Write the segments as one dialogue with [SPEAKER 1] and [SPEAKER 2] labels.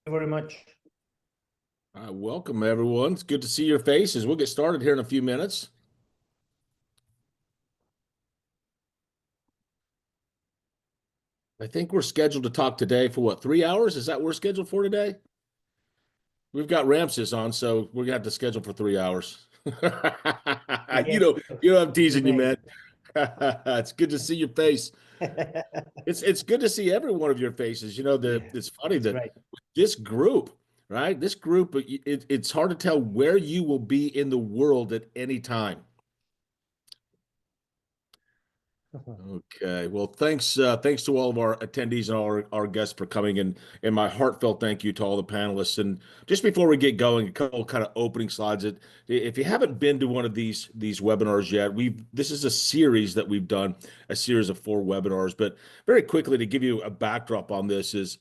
[SPEAKER 1] very much.
[SPEAKER 2] Welcome, everyone. It's good to see your faces. We'll get started here in a few minutes. I think we're scheduled to talk today for what, 3 hours? Is that what we're scheduled for today? We've got Ramses on, so we're gonna have to schedule for 3 hours. You
[SPEAKER 1] Yes,
[SPEAKER 2] know I'm
[SPEAKER 1] we
[SPEAKER 2] teasing you,
[SPEAKER 1] may.
[SPEAKER 2] man. It's good to see your face. It's good to see every one of your faces.
[SPEAKER 1] Yeah,
[SPEAKER 2] It's funny
[SPEAKER 1] that's
[SPEAKER 2] that
[SPEAKER 1] right.
[SPEAKER 2] this group, right? This group, it's hard to tell where you will be in the world at any time. Okay. Well, thanks to all of our attendees and all our guests for coming in, and my heartfelt thank you to all the panelists. And just before we get going, a couple kind of opening slides. If you haven't been to one of these webinars yet, this is a series that we've done, a series of 4 webinars. But very quickly to give you a backdrop on this is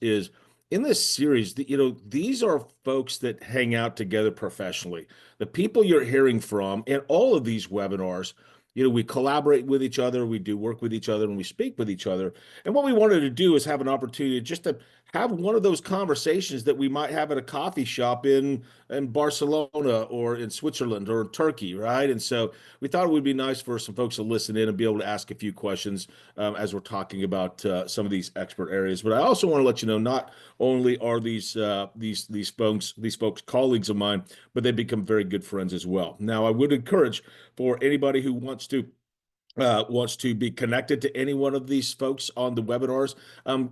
[SPEAKER 2] in this series, these are folks that hang out together professionally. The people you're hearing from in all of these webinars, we collaborate with each other, we do work with each other, and we speak with each other. And what we wanted to do is have an opportunity just to have one of those conversations that we might have at a coffee shop in Barcelona or in Switzerland or in Turkey, right? And so we thought it would be nice for some folks to listen in and be able to ask a few questions as we're talking about some of these expert areas. But I also want to let you know, not only are these folks colleagues of mine, but they become very good friends as well. Now, I would encourage for anybody who wants to be connected to any one of these folks on the webinars,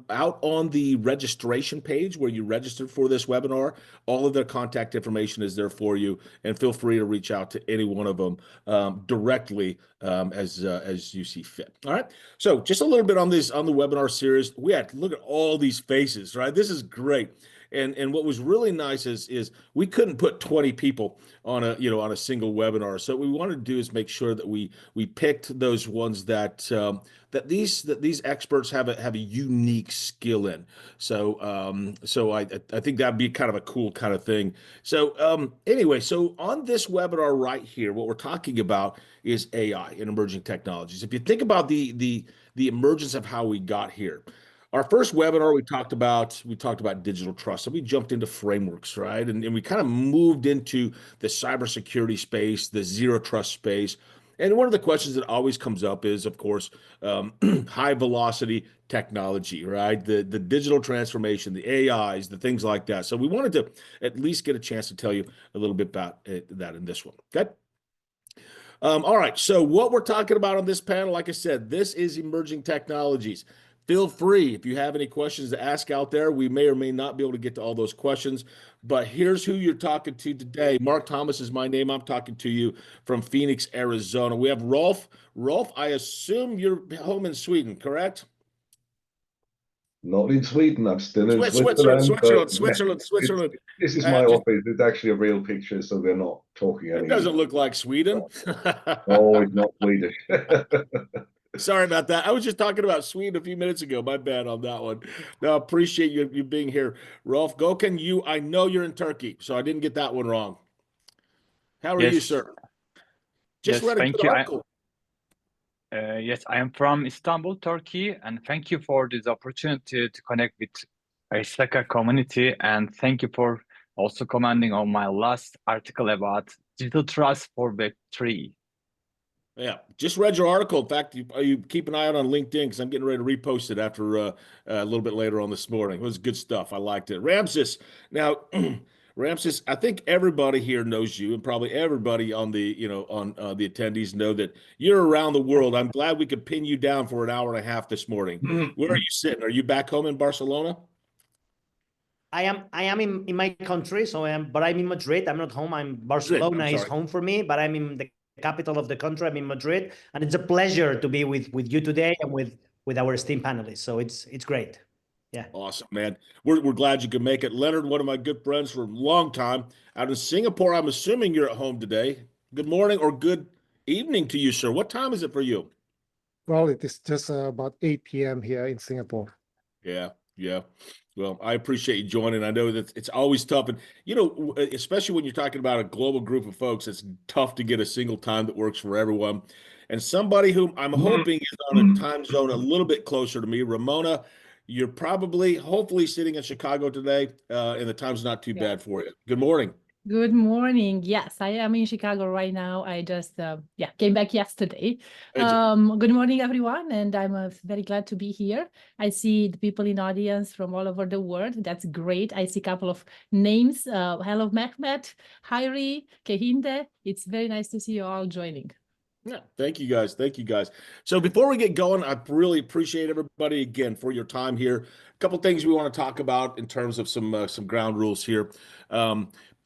[SPEAKER 2] out on the registration page where you registered for this webinar, all of their contact information is there for you, and feel free to reach out to any one of them directly as you see fit. All right. So just a little bit on the webinar series. We had to look at all these faces, right? This is great. And what was really nice is we couldn't put 20 people on a single webinar. So what we wanted to do is make sure that we picked those ones that these experts have a unique skill in. So I think that'd be kind of a cool kind of thing. So anyway, so on this webinar right here, what we're talking about is AI and emerging technologies. If you think about the emergence of how we got here. Our first webinar, we talked about digital trust, and we jumped into frameworks, right? And we kind of moved into the cybersecurity space, the zero trust space. And one of the questions that always comes up is, of course, high velocity technology, right? The digital transformation, the AIs, the things like that. So we wanted to at least get a chance to tell you a little bit about that in this one. Okay. All right. So what we're talking about on this panel, like I said, this is emerging technologies. Feel free if you have any questions to ask out there. We may or may not be able to get to all those questions, but here's who you're talking to today. Mark Thomas is my name. I'm talking to you from Phoenix, Arizona. We have Rolf. Rolf, I assume you're home in Sweden, correct?
[SPEAKER 3] Not in Sweden. I'm still in
[SPEAKER 2] Switzerland,
[SPEAKER 3] Switzerland, but it's,
[SPEAKER 2] Switzerland.
[SPEAKER 3] this is my
[SPEAKER 2] Just
[SPEAKER 3] office. It's actually a real picture, so we're not talking
[SPEAKER 2] it
[SPEAKER 3] any.
[SPEAKER 2] doesn't look like Sweden.
[SPEAKER 3] Oh, it's not Swedish.
[SPEAKER 2] Sorry about that. I was just talking about Sweden a few minutes ago. My bad on that one. No, appreciate you being here. Rolf Gökhan, I know you're in Turkey, so I didn't get that one wrong. How are you,
[SPEAKER 4] Yes,
[SPEAKER 2] sir? Just
[SPEAKER 4] yes,
[SPEAKER 2] read a
[SPEAKER 4] thank
[SPEAKER 2] good
[SPEAKER 4] you.
[SPEAKER 2] article.
[SPEAKER 4] Yes, I am from Istanbul, Turkey, and thank you for this opportunity to connect with Isaka community, and thank you for also commenting on my last article about digital trust for Web3.
[SPEAKER 2] Yeah, just read your article. In fact, you keep an eye out on LinkedIn because I'm getting ready to repost it after a little bit later on this morning. It was good stuff. I liked it. Ramses, now, Ramses, I think everybody here knows you, and probably everybody on the attendees know that you're around the world. I'm glad we could pin you down for an hour and a half this morning. Where are you sitting? Are you back home in Barcelona?
[SPEAKER 1] I am in my country, but I'm in Madrid. I'm not home. Barcelona is home for me, but I'm in the capital of the country. I'm in Madrid, and it's a pleasure to be with you today and with our esteemed panelists. So it's great. Yeah.
[SPEAKER 2] Awesome, man. We're glad you could make it. Leonard, one of my good friends for a long time out in Singapore. I'm assuming you're at home today. Good morning or good evening to you, sir. What time is it for you?
[SPEAKER 5] Well, it is just about 8 p.m. here in Singapore.
[SPEAKER 2] Yeah, yeah. Well, I appreciate you joining. I know that it's always tough. And, especially when you're talking about a global group of folks, it's tough to get a single time that works for everyone. And somebody whom I'm hoping is on a time zone a little bit closer to me, Ramona, You're probably, hopefully, sitting in Chicago today, and the time's not too bad for you. Good morning.
[SPEAKER 6] Good morning. Yes, I am in Chicago right now. I just came back yesterday. Good morning, everyone, and I'm very glad to be here. I see the people in the audience from all over the world. That's great. I see a couple of names. Hello, Mehmet, Hairi, Kehinde. It's very nice to see you all joining.
[SPEAKER 2] Yeah, thank you guys. Thank you guys. So before we get going, I really appreciate everybody again for your time here. A couple things we want to talk about in terms of some ground rules here.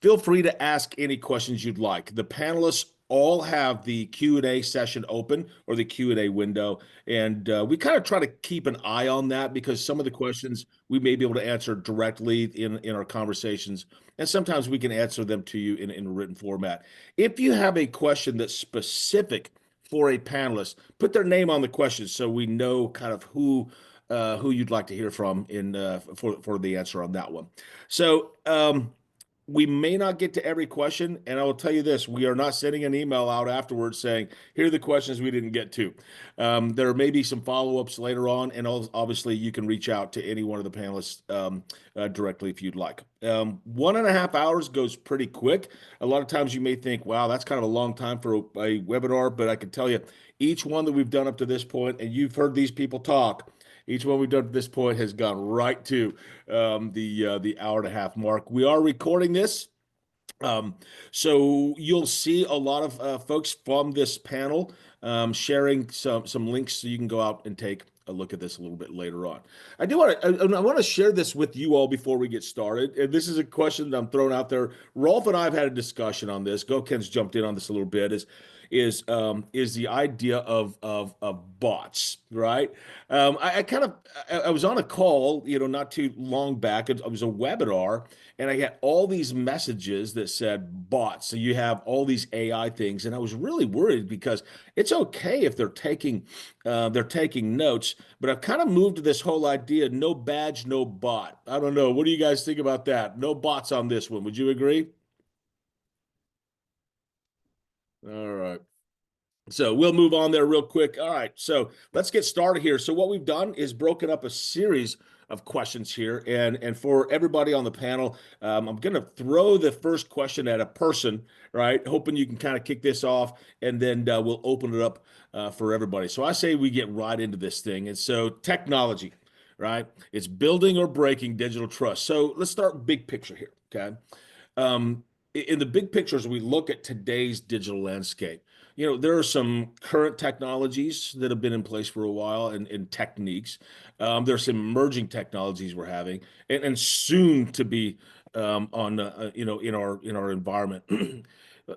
[SPEAKER 2] Feel free to ask any questions you'd like. The panelists all have the Q&A session open, or the Q&A window, and we kind of try to keep an eye on that because some of the questions we may be able to answer directly in our conversations, and sometimes we can answer them to you in a written format. If you have a question that's specific for a panelist, put their name on the question so we know kind of who you'd like to hear from for the answer on that one. So we may not get to every question, and I will tell you this, we are not sending an email out afterwards saying, here are the questions we didn't get to. There may be some follow-ups later on, and obviously you can reach out to any one of the panelists directly if you'd like. 1.5 hours goes pretty quick. A lot of times you may think, wow, that's kind of a long time for a webinar, but I can tell you, each one that we've done up to this point, and you've heard these people talk, each one we've done to this point has gone right to the 1.5-hour mark. We are recording this, so you'll see a lot of folks from this panel sharing some links so you can go out and take a look at this a little bit later on. I want to share this with you all before we get started. And this is a question that I'm throwing out there. Rolf and I have had a discussion on this. Goken's jumped in on this a little bit. Is the idea of bots, right? I was on a call, not too long back. It was a webinar, and I got all these messages that said bots. So you have all these AI things, and I was really worried because it's okay if they're taking notes, but I've kind of moved to this whole idea: no badge, no bot. I don't know. What do you guys think about that? No bots on this one. Would you agree? All right. So we'll move on there real quick. All right. So let's get started here. So what we've done is broken up a series of questions here. And for everybody on the panel, I'm going to throw the first question at a person, right? Hoping you can kind of kick this off, and then we'll open it up for everybody. So I say we get right into this thing. And so technology, right? It's building or breaking digital trust. So let's start big picture here, okay? In the big picture, as we look at today's digital landscape, there are some current technologies that have been in place for a while, and techniques. There's some emerging technologies we're having, and soon to be in our environment.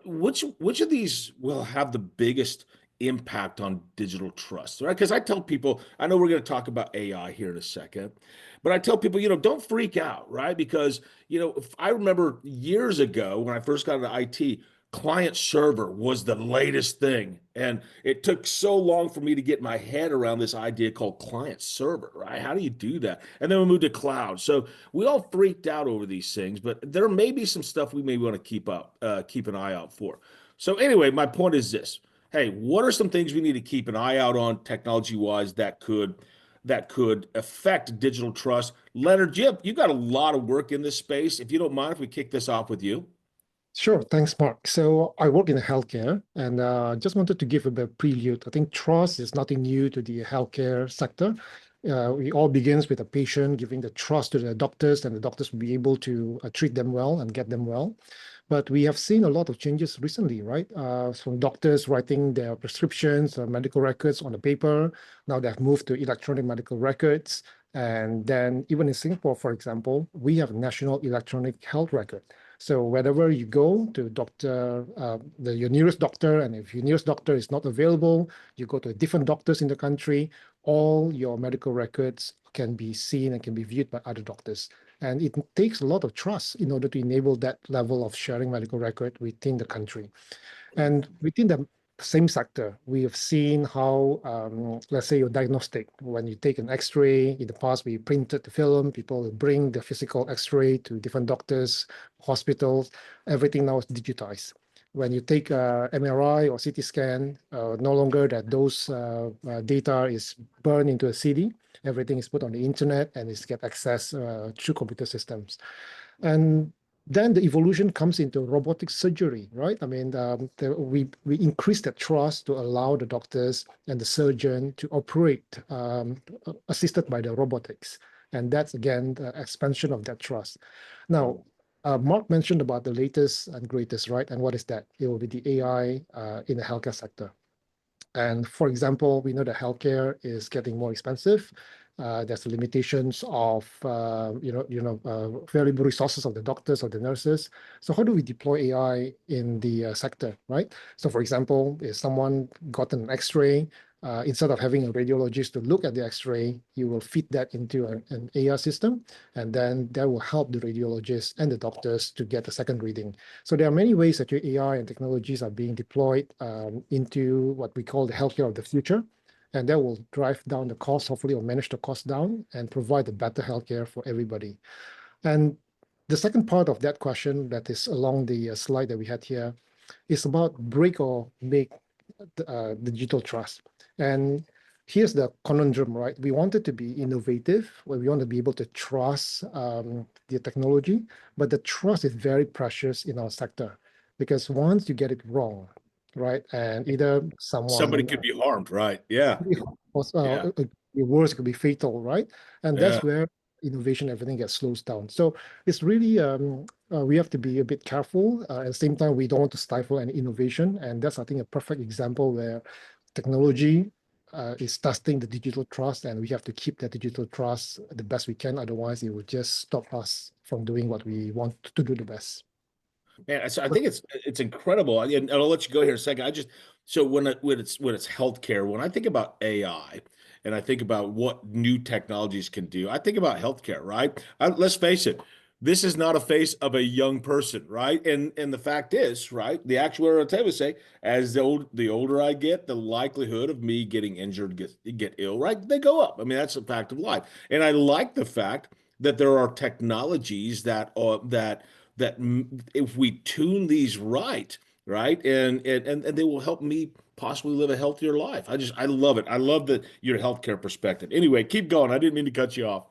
[SPEAKER 2] Which of these will have the biggest impact on digital trust, right? Because I tell people, I know we're going to talk about AI here in a second, but I tell people, don't freak out, right? Because, if I remember years ago when I first got into IT, client server was the latest thing. And it took so long for me to get my head around this idea called client server, right? How do you do that? And then we moved to cloud. So we all freaked out over these things, but there may be some stuff we may want to keep an eye out for. So anyway, my point is this. Hey, what are some things we need to keep an eye out on technology-wise that could affect digital trust? Leonard, you've got a lot of work in this space. If you don't mind, if we kick this off with you.
[SPEAKER 5] Sure, thanks, Mark. So I work in healthcare, and just wanted to give a bit of prelude. I think trust is nothing new to the healthcare sector. It all begins with a patient giving the trust to the doctors, and the doctors will be able to treat them well and get them well. But we have seen a lot of changes recently, right? From doctors writing their prescriptions or medical records on the paper. Now they've moved to electronic medical records. And then even in Singapore, for example, we have a national electronic health record. So wherever you go to your nearest doctor, and if your nearest doctor is not available, you go to different doctors in the country, all your medical records can be seen and can be viewed by other doctors. And it takes a lot of trust in order to enable that level of sharing medical record within the country. And within the same sector, we have seen how, let's say your diagnostic, when you take an X-ray, in the past we printed the film, people will bring the physical X-ray to different doctors, hospitals, everything now is digitized. when you take MRI or CT scan, no longer that those data is burned into a CD. Everything is put on the internet and is get access through computer systems. And then the evolution comes into robotic surgery, right? I mean, we increase that trust to allow the doctors and the surgeon to operate assisted by the robotics. And that's, again, the expansion of that trust. Now, Mark mentioned about the latest and greatest, right? And what is that? It will be the AI in the healthcare sector. And for example, we know that healthcare is getting more expensive. There's the limitations of valuable resources of the doctors or the nurses. So how do we deploy AI in the sector, right? So for example, if someone got an X-ray, instead of having a radiologist to look at the X-ray, you will feed that into an AI system, and then that will help the radiologist and the doctors to get a second reading. So there are many ways that your AI and technologies are being deployed into what we call the healthcare of the future, and that will drive down the cost, hopefully, or manage the cost down and provide a better healthcare for everybody. And the second part of that question that is along the slide that we had here is about break or make the digital trust. And here's the conundrum, right? We want it to be innovative, where we want to be able to trust the technology, but the trust is very precious in our sector, because once you get it wrong, right, and either
[SPEAKER 2] Somebody could be harmed, right? Yeah.
[SPEAKER 5] Worse, it could be fatal, right? And that's where innovation, everything gets slows down. So it's really we have to be a bit careful. At the same time, we don't want to stifle any innovation, and that's, I think, a perfect example where technology is testing the digital trust, and we have to keep that digital trust the best we can. Otherwise, it will just stop us from doing what we want to do the best.
[SPEAKER 2] Yeah, so I think it's incredible, and I'll let you go here in a second. So when it's healthcare, when I think about AI and I think about what new technologies can do, I think about healthcare, right? Let's face it, this is not a face of a young person, right? And the fact is, right, the actuarial table say, as the older I get, the likelihood of me getting injured, get ill, right, they go up. I mean, that's a fact of life. And I like the fact that there are technologies that if we tune these right, and they will help me possibly live a healthier life. I love it. I love your healthcare perspective. Anyway, keep going. I didn't mean to cut you off.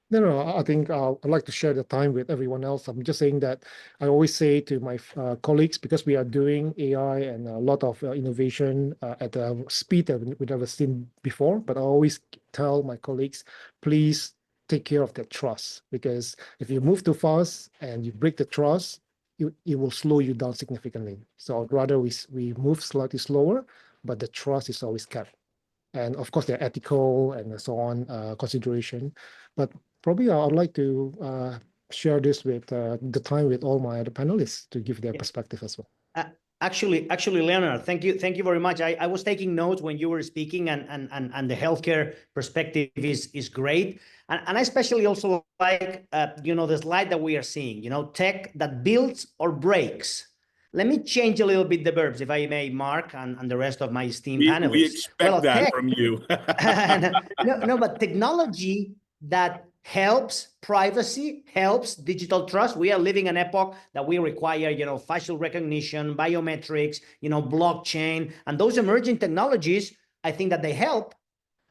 [SPEAKER 5] No, I think I'd like to share the time with everyone else. I'm just saying that I always say to my colleagues, because we are doing AI and a lot of innovation at a speed that we've never seen before, but I always tell my colleagues, please take care of that trust, because if you move too fast and you break the trust, it will slow you down significantly. So I'd rather we move slightly slower, but the trust is always kept. And of course, there are ethical and so on consideration. But probably I'd like to share this with the time with all my other panelists to give their perspective as well.
[SPEAKER 1] Actually, Leonard, thank you very much. I was taking notes when you were speaking, and the healthcare perspective is great. And I especially also like the slide that we are seeing, tech that builds or breaks. Let me change a little bit the verbs, if I may, Mark, and the rest of my esteemed panelists.
[SPEAKER 2] We expect that from you.
[SPEAKER 1] No, but technology that helps privacy, helps digital trust. We are living an epoch that we require, facial recognition, biometrics, blockchain, and those emerging technologies. I think that they help,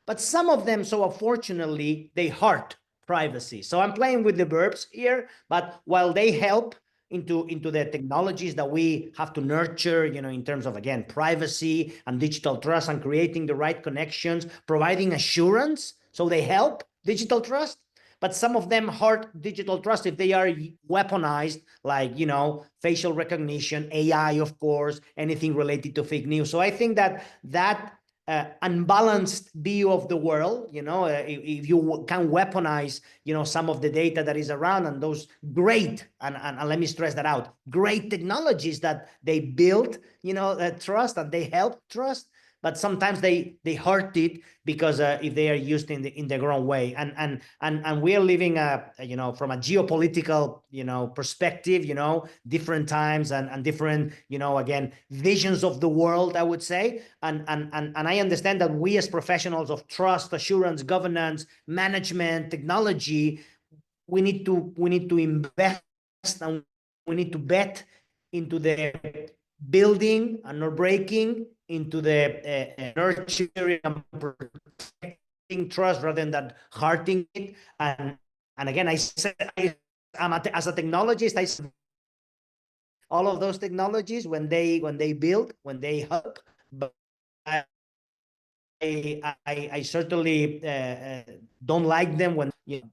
[SPEAKER 1] but some of them, so unfortunately, they hurt privacy. So I'm playing with the verbs here, but while they help into the technologies that we have to nurture, in terms of, again, privacy and digital trust and creating the right connections, providing assurance, so they help digital trust. But some of them hurt digital trust if they are weaponized, like, facial recognition, AI, of course, anything related to fake news. So I think that unbalanced view of the world, if you can weaponize, some of the data that is around, and those great, and let me stress that out, great technologies that they build, trust, and they help trust, but sometimes they hurt it because if they are used in the wrong way, and we are living from a geopolitical perspective, different times and different again visions of the world, I would say, and I understand that we as professionals of trust, assurance, governance, management, technology, we need to invest, and we need to bet into the building and not breaking, into the nurturing and protecting trust rather than hurting it. And again, I said, as a technologist, I said all of those technologies when they build, when they help, but I certainly don't like them when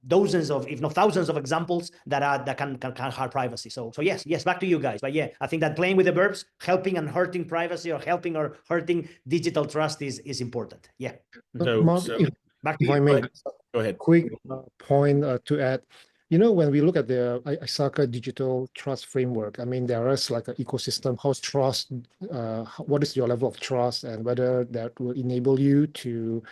[SPEAKER 1] dozens of, if not thousands of examples that can hurt privacy. So yes, back to you guys. But yeah, I think that playing with the verbs, helping and hurting privacy, or helping or hurting digital trust is important. Yeah.
[SPEAKER 5] Mark,
[SPEAKER 1] Back to
[SPEAKER 5] if
[SPEAKER 1] you.
[SPEAKER 5] I may,
[SPEAKER 2] Go ahead.
[SPEAKER 5] Quick point to add. You know, when we look at the ISACA digital trust framework, I mean, there is like an ecosystem. How's trust? What is your level of trust, and whether that will enable you to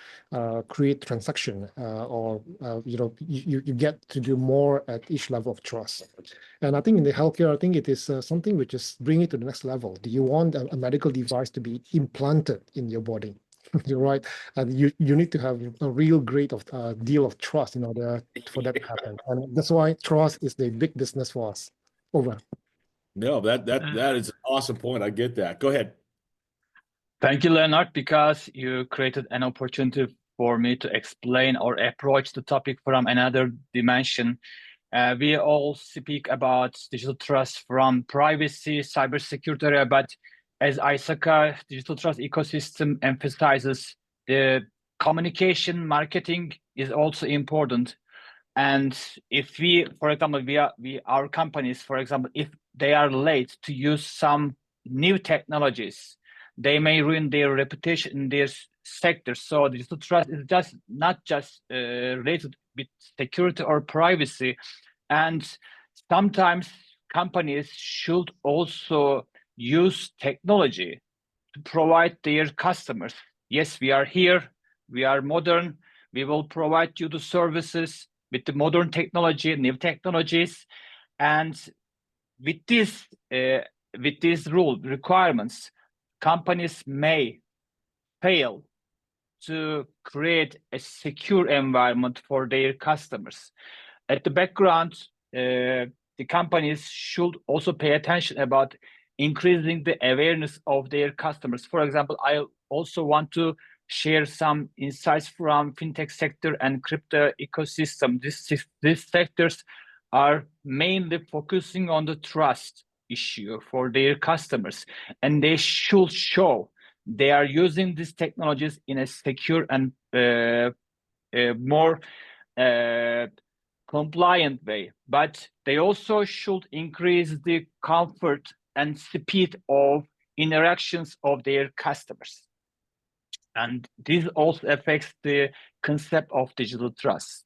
[SPEAKER 5] create transaction, or you know, you get to do more at each level of trust. And I think in the healthcare, I think it is something which is bring it to the next level. Do you want a medical device to be implanted in your body? You're right. And you need to have a real great deal of trust in order for that to happen. And that's why trust is the big business for us. Over.
[SPEAKER 2] No, that is an awesome point. I get that. Go ahead.
[SPEAKER 4] Thank you, Leonard, because you created an opportunity for me to explain or approach the topic from another dimension. We all speak about digital trust from privacy, cybersecurity area, but as ISACA digital trust ecosystem emphasizes, the communication marketing is also important. And if we, for example, our companies, for example, if they are late to use some new technologies, they may ruin their reputation in their sector. So digital trust is not just related with security or privacy. And sometimes companies should also use technology to provide their customers. Yes, we are here, we are modern, we will provide you the services with the modern technology, new technologies. And with these requirements, companies may fail to create a secure environment for their customers. At the background, the companies should also pay attention about increasing the awareness of their customers. For example, I also want to share some insights from fintech sector and crypto ecosystem. These sectors are mainly focusing on the trust issue for their customers, and they should show they are using these technologies in a secure and more compliant way, but they also should increase the comfort and speed of interactions of their customers. And this also affects the concept of digital trust.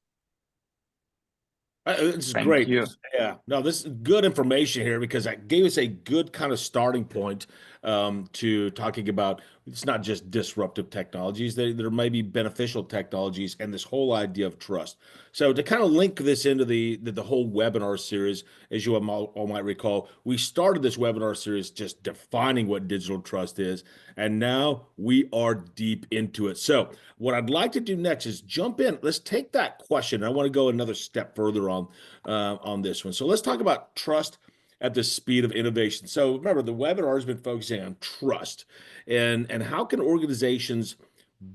[SPEAKER 2] This is
[SPEAKER 4] Thank
[SPEAKER 2] great.
[SPEAKER 4] you.
[SPEAKER 2] Yeah, no, this is good information here, because that gave us a good kind of starting point to talking about it's not just disruptive technologies. There may be beneficial technologies, and this whole idea of trust. So to kind of link this into the whole webinar series, as you all might recall, we started this webinar series just defining what digital trust is, and now we are deep into it. So what I'd like to do next is jump in. Let's take that question. I want to go another step further on this one. So let's talk about trust at the speed of innovation. So remember, the webinar has been focusing on trust and how can organizations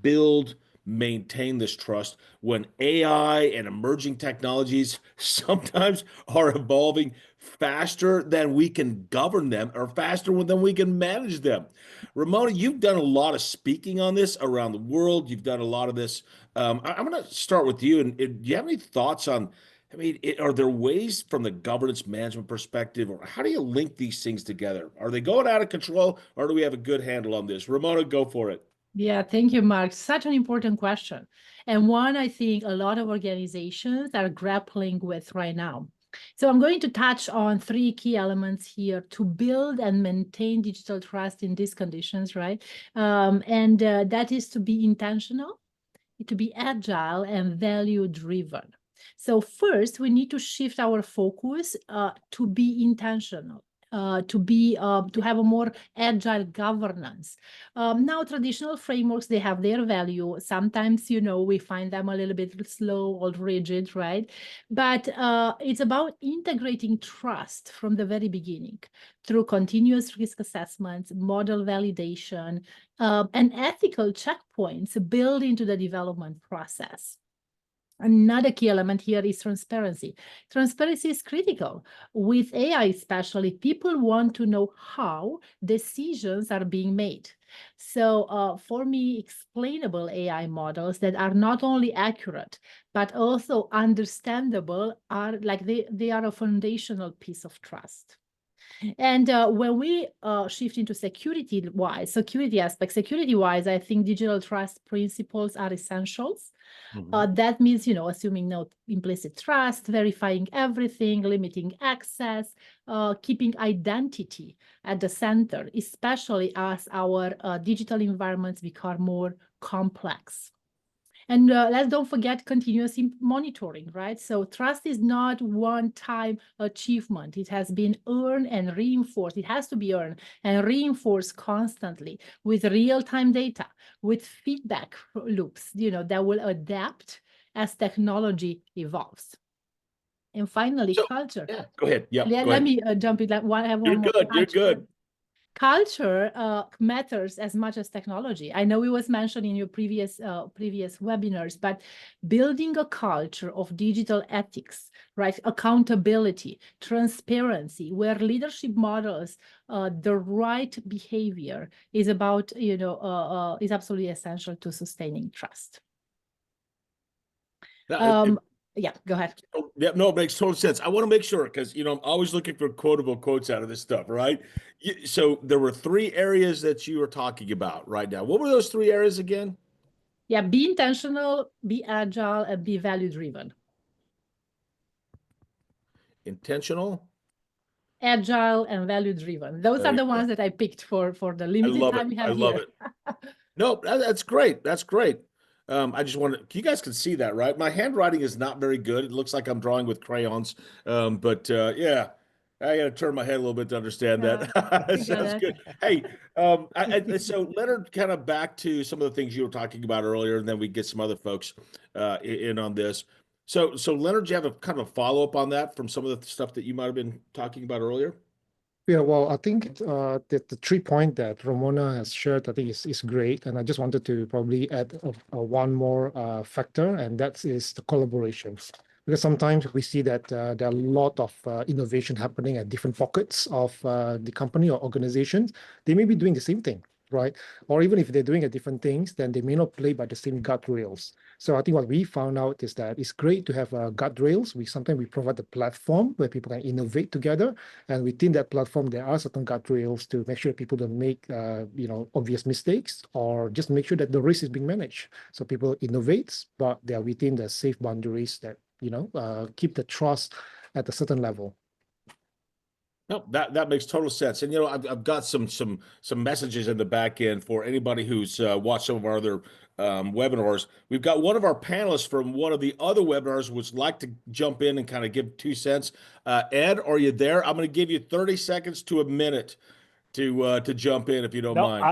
[SPEAKER 2] build, maintain this trust when AI and emerging technologies sometimes are evolving faster than we can govern them, or faster than we can manage them. Ramona, you've done a lot of speaking on this around the world. You've done a lot of this. I'm going to start with you. And do you have any thoughts on, I mean, are there ways from the governance management perspective, or how do you link these things together? Are they going out of control, or do we have a good handle on this? Ramona, go for it.
[SPEAKER 6] Yeah, thank you, Mark. Such an important question. And one I think a lot of organizations are grappling with right now. So I'm going to touch on 3 key elements here to build and maintain digital trust in these conditions, right? That is to be intentional, to be agile, and value-driven. So first, we need to shift our focus to be intentional. to have a more agile governance. Now, traditional frameworks, they have their value. Sometimes, we find them a little bit slow or rigid, right? But it's about integrating trust from the very beginning through continuous risk assessments, model validation, and ethical checkpoints built into the development process. Another key element here is transparency. Transparency is critical. With AI especially, people want to know how decisions are being made. So for me, explainable AI models that are not only accurate, but also understandable are like they are a foundational piece of trust. And when we shift into security wise, I think digital trust principles are essentials. That means, assuming no implicit trust, verifying everything, limiting access, keeping identity at the center, especially as our digital environments become more complex. And let's don't forget continuous monitoring, right? So trust is not one-time achievement. It has been earned and reinforced. It has to be earned and reinforced constantly with real-time data, with feedback loops, that will adapt as technology evolves. And finally, culture.
[SPEAKER 2] Yeah, go ahead. Yeah,
[SPEAKER 6] Let me jump in. I have one
[SPEAKER 2] You're
[SPEAKER 6] more.
[SPEAKER 2] good. You're good.
[SPEAKER 6] Culture matters as much as technology. I know it was mentioned in your previous webinars, but building a culture of digital ethics, right? Accountability, transparency, where leadership models the right behavior is about, is absolutely essential to sustaining trust. Yeah, go ahead.
[SPEAKER 2] Yeah, no, it makes total sense. I want to make sure because I'm always looking for quotable quotes out of this stuff, right? So there were 3 areas that you were talking about right now. What were those 3 areas again?
[SPEAKER 6] Yeah, be intentional, be agile, and be value-driven.
[SPEAKER 2] Intentional,
[SPEAKER 6] agile, and value-driven. Those are the ones that I picked for the limited time we have here.
[SPEAKER 2] I love it. No, that's great. That's great. I just wanted, you guys can see that, right? My handwriting is not very good. It looks like I'm drawing with crayons. But yeah, I got to turn my head a little bit to understand that. That sounds good. Hey, so Leonard, kind of back to some of the things you were talking about earlier, and then we get some other folks in on this. So Leonard, do you have a kind of a follow-up on that from some of the stuff that you might have been talking about earlier?
[SPEAKER 5] Yeah, well, I think that the 3 point that Ramona has shared, I think is great. And I just wanted to probably add one more factor, and that is the collaborations. Because sometimes we see that there are a lot of innovation happening at different pockets of the company or organizations. They may be doing the same thing, right? Or even if they're doing different things, then they may not play by the same guardrails. So I think what we found out is that it's great to have guardrails. Sometimes we provide the platform where people can innovate together, and within that platform, there are certain guardrails to make sure people don't make obvious mistakes, or just make sure that the risk is being managed. So people innovate, but they are within the safe boundaries that keep the trust at a certain level.
[SPEAKER 2] No, that makes total sense. And I've got some messages in the back end for anybody who's watched some of our other webinars. We've got one of our panelists from one of the other webinars would like to jump in and kind of give 2 cents. Ed, are you there? I'm going to give you 30 seconds to a minute to jump in if you don't mind.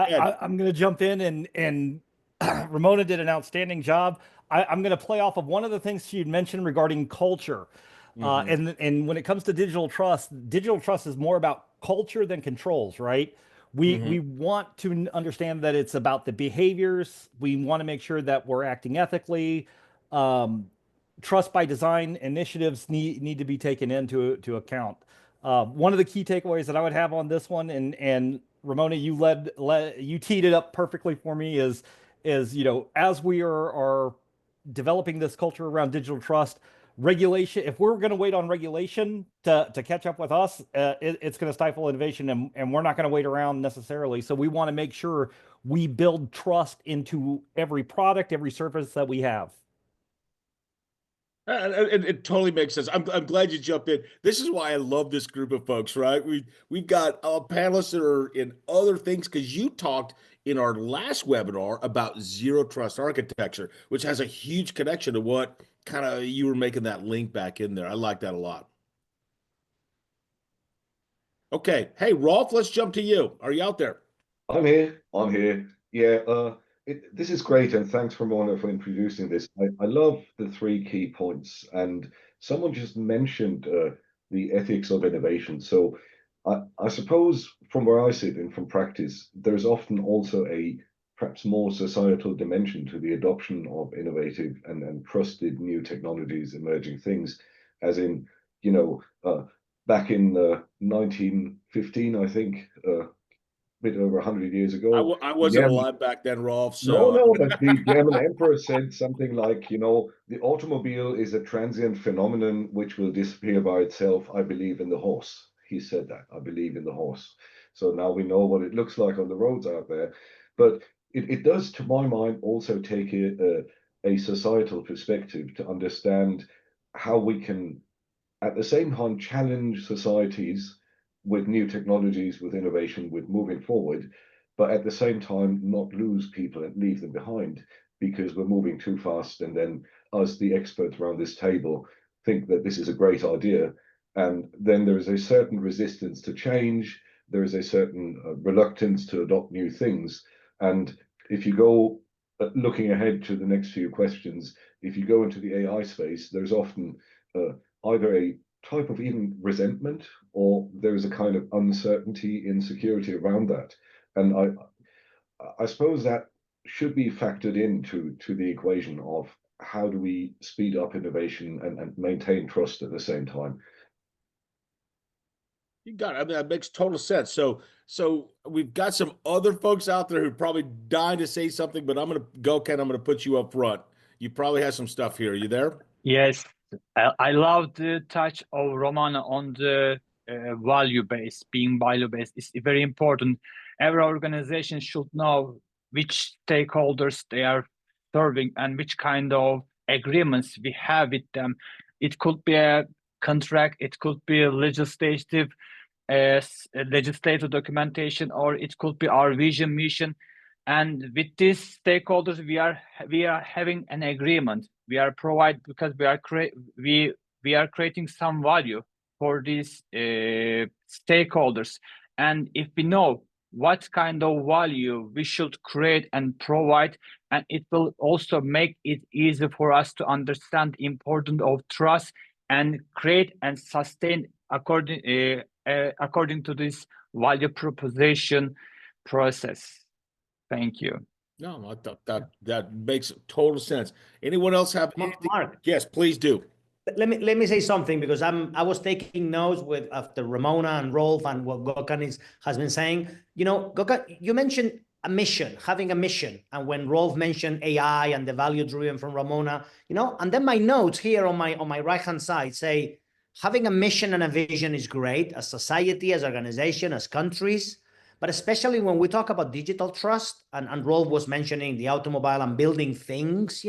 [SPEAKER 7] I'm going to jump in, and Ramona did an outstanding job. I'm going to play off of one of the things she'd mentioned regarding culture. And when it comes to digital trust is more about culture than controls, right? We want to understand that it's about the behaviors. We want to make sure that we're acting ethically. Trust by design initiatives need to be taken into account. One of the key takeaways that I would have on this one, and Ramona, you teed it up perfectly for me, is as we are developing this culture around digital trust, regulation, if we're going to wait on regulation to catch up with us, it's going to stifle innovation, and we're not going to wait around necessarily. So we want to make sure we build trust into every product, every service that we have.
[SPEAKER 2] It totally makes sense. I'm glad you jumped in. This is why I love this group of folks, right? We've got panelists that are in other things, because you talked in our last webinar about zero trust architecture, which has a huge connection to what kind of you were making that link back in there. I like that a lot. Okay. Hey, Rolf, let's jump to you. Are you out there?
[SPEAKER 3] I'm here. I'm here. Yeah, this is great, and thanks, Ramona, for introducing this. I love the three key points, and someone just mentioned the ethics of innovation. So I suppose from where I sit and from practice, there's often also a perhaps more societal dimension to the adoption of innovative and trusted new technologies, emerging things, as in, back in 1915, I think, bit over 100 years ago.
[SPEAKER 2] I wasn't alive back then, Rolf.
[SPEAKER 3] No,
[SPEAKER 2] So
[SPEAKER 3] but the German emperor said something like, the automobile is a transient phenomenon which will disappear by itself. I believe in the horse. He said that. I believe in the horse. So now we know what it looks like on the roads out there. But it does, to my mind, also take a societal perspective to understand how we can, at the same time, challenge societies with new technologies, with innovation, with moving forward, but at the same time not lose people and leave them behind because we're moving too fast. And then us, the experts around this table, think that this is a great idea. And then there is a certain resistance to change. There is a certain reluctance to adopt new things. And if you go looking ahead to the next few questions, if you go into the AI space, there's often either a type of even resentment or there is a kind of uncertainty, insecurity around that. And I suppose that should be factored into the equation of how do we speed up innovation and maintain trust at the same time.
[SPEAKER 2] you got it. I mean, that makes total sense. So we've got some other folks out there who probably dying to say something, but I'm going to go, Ken. I'm going to put you up front. You probably have some stuff here. Are you there?
[SPEAKER 4] Yes, I love the touch of Romana on the value-based, being value-based. It's very important. Every organization should know which stakeholders they are serving and which kind of agreements we have with them. It could be a contract, it could be a legislative documentation, or it could be our vision, mission. And with these stakeholders, we are having an agreement. We are because we are creating some value for these stakeholders. And if we know what kind of value we should create and provide, and it will also make it easy for us to understand the importance of trust and create and sustain according to this value proposition process. Thank you.
[SPEAKER 2] No, I thought that makes total sense. Anyone else have anything?
[SPEAKER 1] Mark.
[SPEAKER 2] Yes, please do.
[SPEAKER 1] Let me say something because I was taking notes after Ramona and Rolf and what Gökhan has been saying. Gökhan, you mentioned a mission, having a mission, and when Rolf mentioned AI and the value driven from Ramona, and then my notes here on my right hand side say having a mission and a vision is great as society, as organization, as countries. But especially when we talk about digital trust, and Rolf was mentioning the automobile and building things,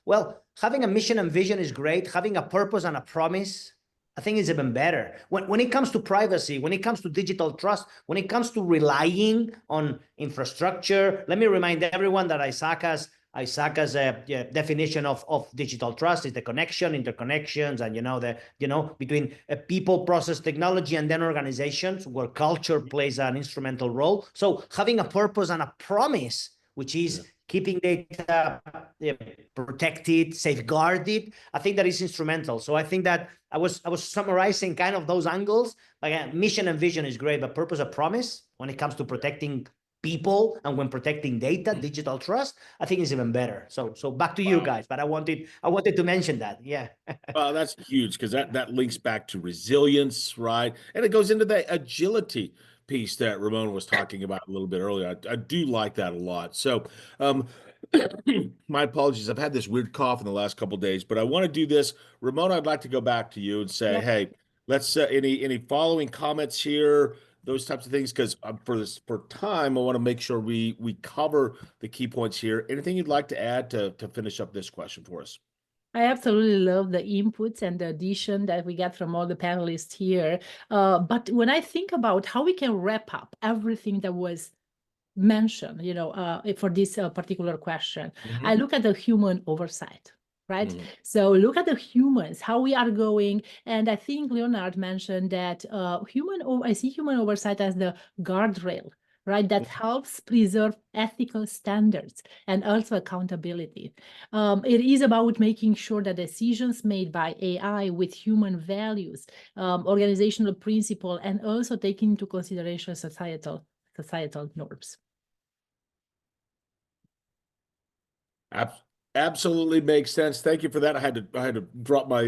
[SPEAKER 1] well, having a mission and vision is great. Having a purpose and a promise, I think is even better. When it comes to privacy, when it comes to digital trust, when it comes to relying on infrastructure, let me remind everyone that Isaaca's definition of digital trust is the connection, interconnections, and between people, process, technology, and then organizations where culture plays an instrumental role. So having a purpose and a promise, which is keeping data protected, safeguarded, I think that is instrumental. So I think that I was summarizing kind of those angles. Again, mission and vision is great, but purpose and promise when it comes to protecting people and when protecting data, digital trust, I think is even better. So back to you guys, but I wanted to mention that. Yeah.
[SPEAKER 2] Well, that's huge because that links back to resilience, right? And it goes into the agility piece that Ramon was talking about a little bit earlier. I do like that a lot. So my apologies. I've had this weird cough in the last couple of days, but I want to do this. Ramon, I'd like to go back to you and say, hey, let's any following comments here, those types of things, because for time, I want to make sure we cover the key points here. Anything you'd like to add to finish up this question for us?
[SPEAKER 6] I absolutely love the inputs and the addition that we get from all the panelists here. But when I think about how we can wrap up everything that was mentioned, for this particular question, I look at the human oversight. right? So look at the humans, how we are going. And I think Leonard mentioned that I see human oversight as the guardrail, right? That helps preserve ethical standards and also accountability. It is about making sure that decisions made by AI with human values, organizational principle, and also taking into consideration societal norms.
[SPEAKER 2] Absolutely makes sense. Thank you for that. I had to drop my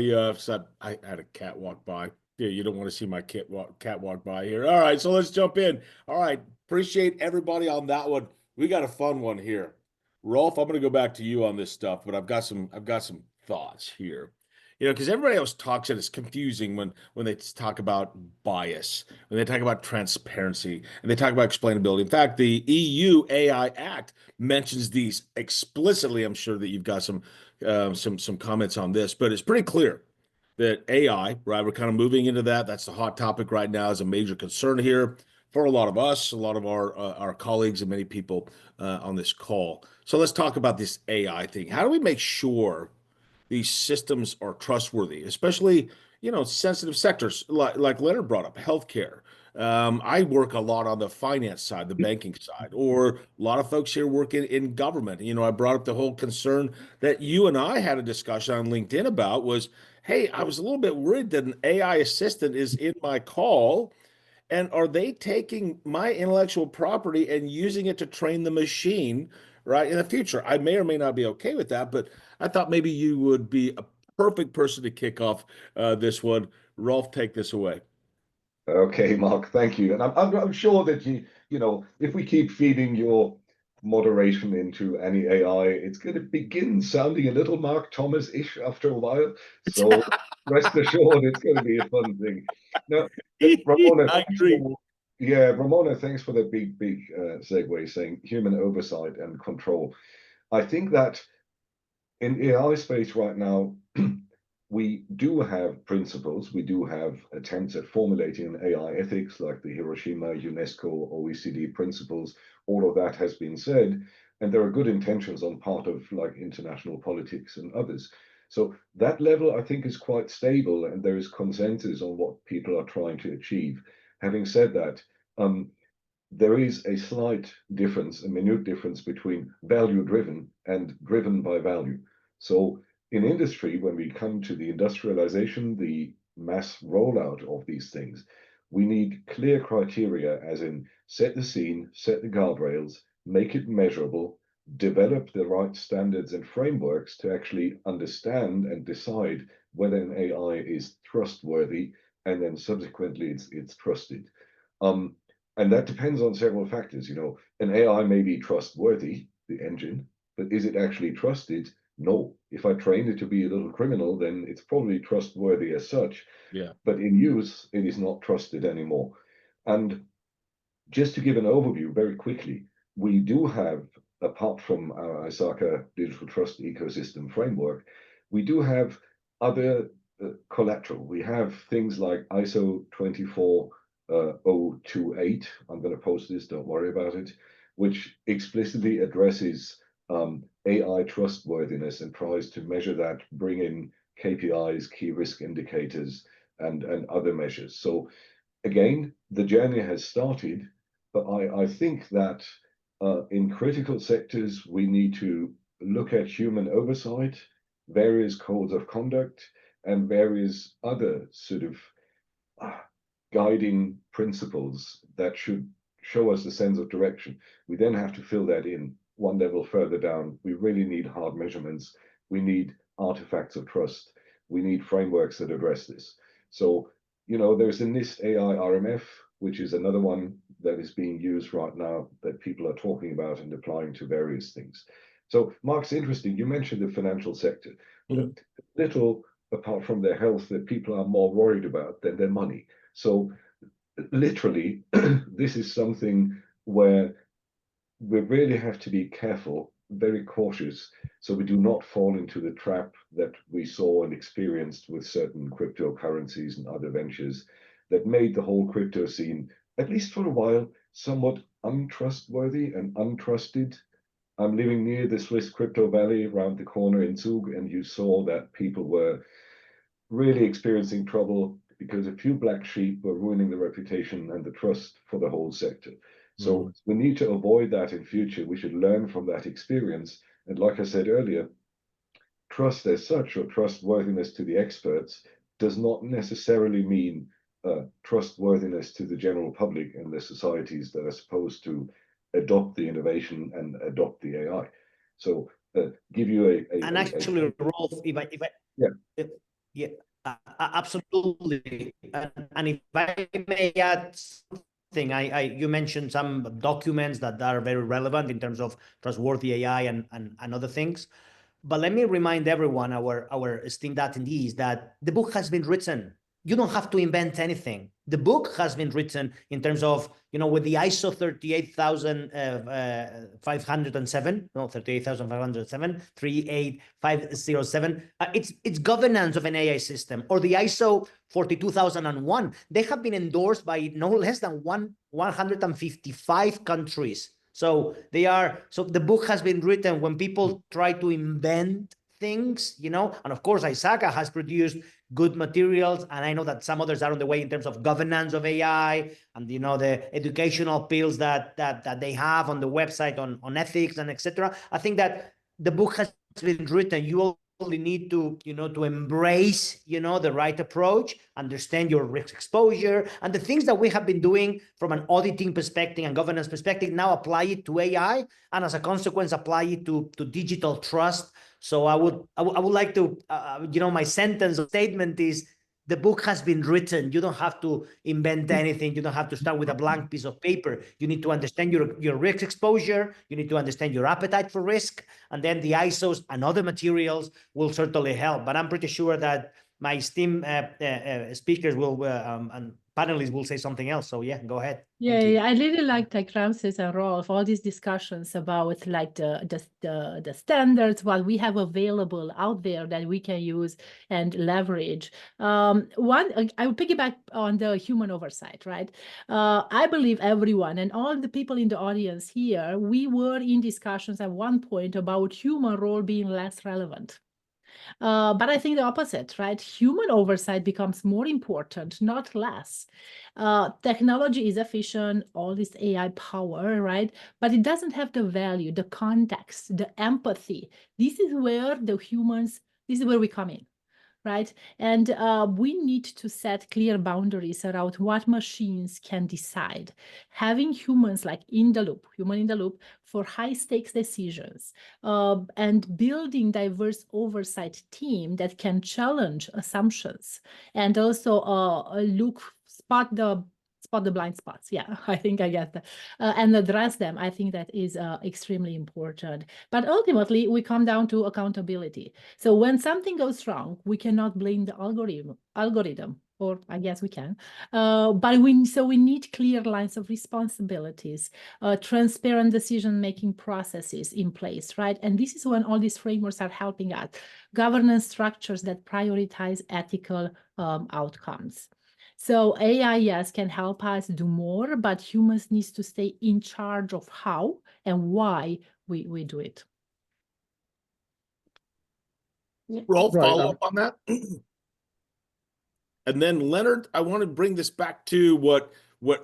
[SPEAKER 2] I had a cat walk by. Yeah, you don't want to see my cat walk by here. All right, so let's jump in. All right, appreciate everybody on that one. We got a fun one here. Rolf, I'm going to go back to you on this stuff, but I've got some thoughts here. You know, because everybody else talks and it's confusing when they talk about bias, when they talk about transparency, and they talk about explainability. In fact, the EU AI Act mentions these explicitly. I'm sure that you've got some comments on this, but it's pretty clear that AI, right? We're kind of moving into that. That's the hot topic right now, is a major concern here for a lot of us, a lot of our colleagues, and many people on this call. So let's talk about this AI thing. How do we make sure these systems are trustworthy, especially, you know, sensitive sectors like Leonard brought up, healthcare. I work a lot on the finance side, the banking side, or a lot of folks here work in government. You know, I brought up the whole concern that you and I had a discussion on LinkedIn about was, hey, I was a little bit worried that an AI assistant is in my call, and are they taking my intellectual property and using it to train the machine, right, in the future? I may or may not be okay with that, but I thought maybe you would be a perfect person to kick off this one. Rolf, take this away.
[SPEAKER 3] Okay, Mark, thank you. And I'm sure that you know, if we keep feeding your moderation into any AI, it's going to begin sounding a little Mark Thomas-ish after a while. So rest assured, it's going to be a fun thing. Now, Ramona,
[SPEAKER 2] I agree.
[SPEAKER 3] Ramona, thanks for the big segue saying human oversight and control. I think that in AI space right now, we do have principles, we do have attempts at formulating an AI ethics like the Hiroshima, UNESCO, OECD principles. All of that has been said, and there are good intentions on part of like international politics and others. So that level, I think, is quite stable, and there is consensus on what people are trying to achieve. Having said that, there is a slight difference, a minute difference between value-driven and driven by value. So in industry, when we come to the industrialization, the mass rollout of these things, we need clear criteria, as in set the scene, set the guardrails, make it measurable, develop the right standards and frameworks to actually understand and decide whether an AI is trustworthy, and then subsequently it's trusted. And that depends on several factors. You know, an AI may be trustworthy, the engine, but is it actually trusted? No. If I trained it to be a little criminal, then it's probably trustworthy as such.
[SPEAKER 2] Yeah.
[SPEAKER 3] But in use, it is not trusted anymore. And just to give an overview very quickly, we do have, apart from our ISACA digital trust ecosystem framework, we do have other collateral. We have things like ISO 24028. I'm going to post this, don't worry about it, which explicitly addresses AI trustworthiness and tries to measure that, bring in KPIs, key risk indicators, and other measures. So again, the journey has started, but I think that in critical sectors, we need to look at human oversight, various codes of conduct, and various other sort of guiding principles that should show us a sense of direction. We then have to fill that in one level further down. We really need hard measurements. We need artifacts of trust. We need frameworks that address this. So, you know, there's the NIST AI RMF, which is another one that is being used right now that people are talking about and applying to various things. So, Mark, it's interesting. You mentioned the financial sector. Little apart from their health that people are more worried about than their money. So literally, this is something where we really have to be careful, very cautious, so we do not fall into the trap that we saw and experienced with certain cryptocurrencies and other ventures that made the whole crypto scene, at least for a while, somewhat untrustworthy and untrusted. I'm living near the Swiss crypto valley around the corner in Zug, and you saw that people were really experiencing trouble because a few black sheep were ruining the reputation and the trust for the whole sector. So we need to avoid that in future. We should learn from that experience. And like I said earlier, trust as such, or trustworthiness to the experts, does not necessarily mean trustworthiness to the general public and the societies that are supposed to adopt the innovation and adopt the AI. So give you
[SPEAKER 1] and actually, Rolf, yeah, absolutely. And if I may add something, you mentioned some documents that are very relevant in terms of trustworthy AI and other things. But let me remind everyone, our esteemed attendees, that the book has been written. You don't have to invent anything. The book has been written in terms of, with the ISO 38507, 38507, it's governance of an AI system, or the ISO 42001. They have been endorsed by no less than 155 countries. So the book has been written. When people try to invent things, and of course, ISACA has produced good materials, and I know that some others are on the way in terms of governance of AI and the educational pills that they have on the website on ethics and etc. I think that the book has been written. You only need to embrace the right approach, understand your risk exposure, and the things that we have been doing from an auditing perspective and governance perspective, now apply it to AI, and as a consequence apply it to digital trust. So I would like to my sentence or statement is, the book has been written. You don't have to invent anything. You don't have to start with a blank piece of paper. You need to understand your risk exposure. You need to understand your appetite for risk. And then the ISOs and other materials will certainly help. But I'm pretty sure that my esteemed speakers will and panelists will say something else. So yeah, go ahead.
[SPEAKER 6] Yeah, I really like Ramses and Rolf, all these discussions about like the standards, what we have available out there that we can use and leverage. I would piggyback on the human oversight, right? I believe everyone and all the people in the audience here, we were in discussions at one point about human role being less relevant. But I think the opposite, right? Human oversight becomes more important, not less. Technology is efficient, all this AI power, right? But it doesn't have the value, the context, the empathy. This is where we come in. Right. And we need to set clear boundaries around what machines can decide. Having humans human in the loop for high stakes decisions, and building diverse oversight team that can challenge assumptions and also spot the blind spots. Yeah, I think I get that. And address them. I think that is extremely important. But ultimately, we come down to accountability. So when something goes wrong, we cannot blame the algorithm, or I guess we can. But we need clear lines of responsibilities, transparent decision-making processes in place, right? And this is when all these frameworks are helping us. Governance structures that prioritize ethical outcomes. So AI, yes, can help us do more, but humans need to stay in charge of how and why we do it.
[SPEAKER 2] Rolf, follow up on that. And then Leonard, I want to bring this back to what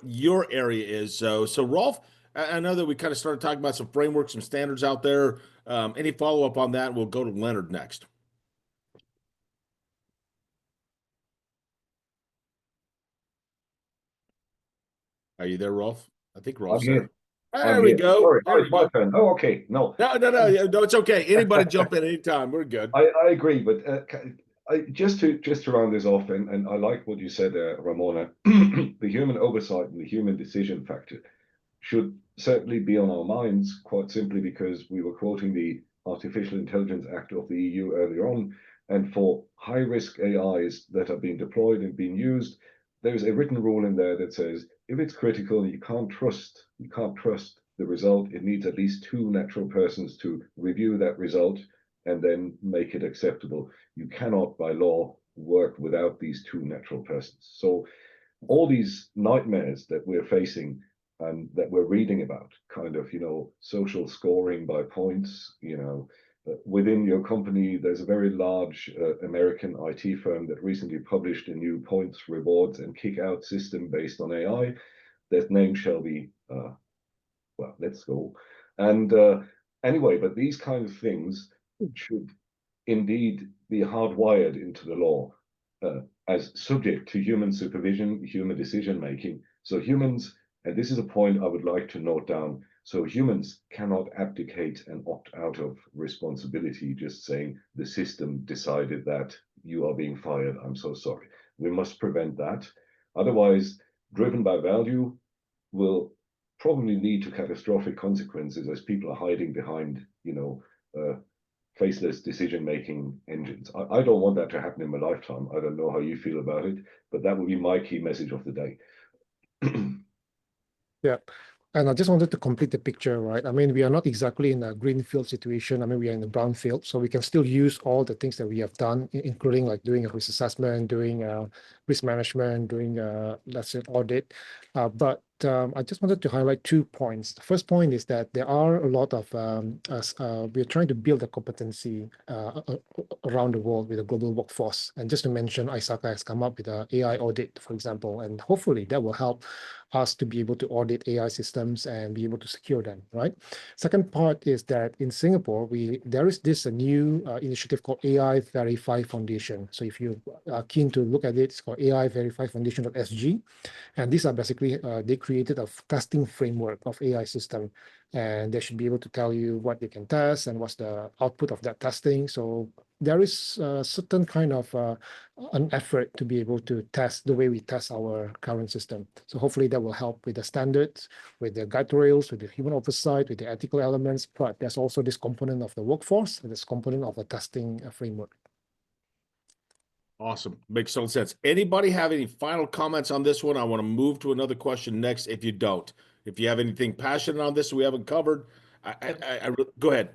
[SPEAKER 2] your area is. So Rolf, I know that we kind of started talking about some frameworks, some standards out there. Any follow up on that? We'll go to Leonard next. Are you there, Rolf? I think Rolf's there. There we go.
[SPEAKER 3] Sorry,
[SPEAKER 2] there
[SPEAKER 3] it's my turn. Oh, okay. No,
[SPEAKER 2] it's okay. Anybody jump in anytime. We're good.
[SPEAKER 3] I agree, but just to round this off, and I like what you said, Ramona. The human oversight and the human decision factor should certainly be on our minds, quite simply because we were quoting the Artificial Intelligence Act of the EU earlier on, and for high-risk AIs that are being deployed and being used, there's a written rule in there that says if it's critical, you can't trust the result. It needs at least two natural persons to review that result and then make it acceptable. You cannot, by law, work without these two natural persons. So all these nightmares that we're facing and that we're reading about, kind of, social scoring by points, within your company. There's a very large American IT firm that recently published a new points, rewards, and kick-out system based on AI. That name shall be, well, let's go. And anyway, but these kind of things should indeed be hardwired into the law as subject to human supervision, human decision making. So humans, and this is a point I would like to note down, so humans cannot abdicate and opt out of responsibility, just saying the system decided that you are being fired, I'm so sorry. We must prevent that. Otherwise, driven by value will probably lead to catastrophic consequences as people are hiding behind, faceless decision-making engines. I don't want that to happen in my lifetime. I don't know how you feel about it, but that would be my key message of the day.
[SPEAKER 5] Yeah. And I just wanted to complete the picture, right? I mean, we are not exactly in a greenfield situation. I mean, we are in a brownfield, so we can still use all the things that we have done, including like doing a risk assessment, doing risk management, doing, let's say, audit. But I just wanted to highlight 2 points. The first point is that there are a lot of, we're trying to build a competency around the world with a global workforce. And just to mention, ISACA has come up with an AI audit, for example, and hopefully that will help us to be able to audit AI systems and be able to secure them, right? Second part is that in Singapore, there is this a new initiative called AI Verify Foundation. So if you are keen to look at it, it's called AI Verify Foundation.sg. And these are basically, they created a testing framework of AI system, and they should be able to tell you what they can test and what's the output of that testing. So there is a certain kind of an effort to be able to test the way we test our current system. So hopefully that will help with the standards, with the guide rails, with the human oversight, with the ethical elements. But there's also this component of the workforce and this component of the testing framework.
[SPEAKER 2] Awesome. Makes total sense. Anybody have any final comments on this one? I want to move to another question next. If you don't, if you have anything passionate on this we haven't covered, go ahead.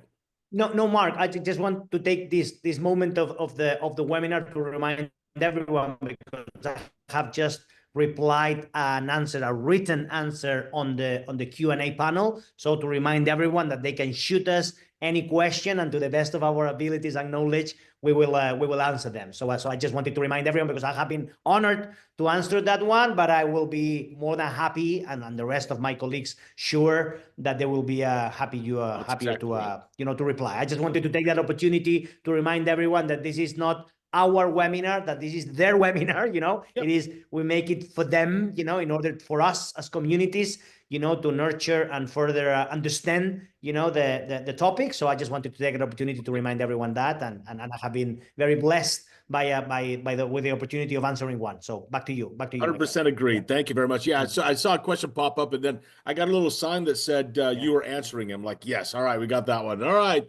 [SPEAKER 1] No, Mark. I just want to take this moment of the webinar to remind everyone, because I have just replied and answered a written answer on the Q&A panel. So to remind everyone that they can shoot us any question, and to the best of our abilities and knowledge, we will answer them. So I just wanted to remind everyone, because I have been honored to answer that one, but I will be more than happy, and the rest of my colleagues sure that they will be happier to reply. I just wanted to take that opportunity to remind everyone that this is not our webinar, that this is their webinar. Yep. It is, we make it for them, in order for us as communities, to nurture and further understand, the topic. So I just wanted to take an opportunity to remind everyone that, and I have been very blessed with the opportunity of answering one. So back to you.
[SPEAKER 2] 100% agreed. Yeah. Thank you very much. Yeah, so I saw a question pop up, and then I got a little sign that said you were answering him. Like, yes, all right, we got that one. All right.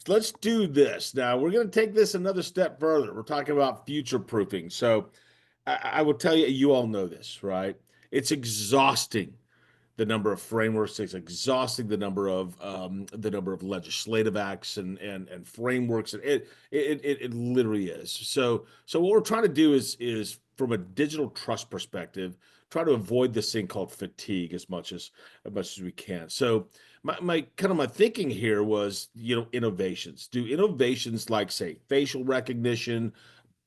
[SPEAKER 2] Let's do this. Now, we're going to take this another step further. We're talking about future proofing. So I will tell you, you all know this, right? It's exhausting, the number of frameworks. It's exhausting, the number of legislative acts and frameworks. It literally is. So what we're trying to do is from a digital trust perspective, try to avoid this thing called fatigue as much as we can. So my thinking here was, innovations. Do innovations like, say, facial recognition,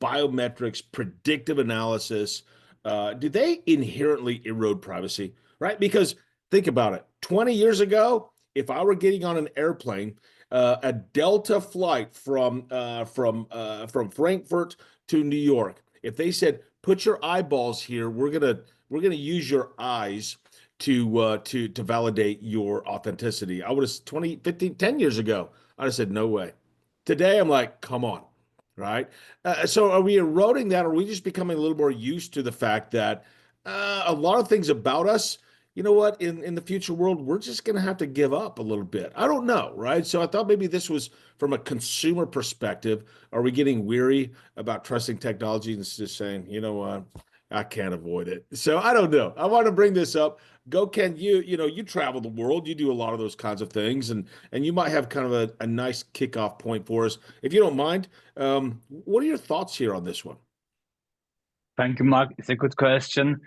[SPEAKER 2] biometrics, predictive analysis, do they inherently erode privacy? Right? Because think about it. 20 years ago, if I were getting on an airplane, a Delta flight from Frankfurt to New York, if they said, "Put your eyeballs here, we're gonna use your eyes to validate your authenticity," I would have 20, 15, 10 years ago, I'd have said, "No way." Today, I'm like, come on, right? So are we eroding that? Or are we just becoming a little more used to the fact that a lot of things about us, you know what, in the future world, we're just going to have to give up a little bit. I don't know, right? So I thought maybe this was from a consumer perspective. Are we getting weary about trusting technology and just saying, you know what, I can't avoid it? So I don't know. I want to bring this up. Go, Ken, you travel the world. You do a lot of those kinds of things, and you might have kind of a nice kickoff point for us. If you don't mind, what are your thoughts here on this one?
[SPEAKER 4] Thank you, Mark. It's a good question.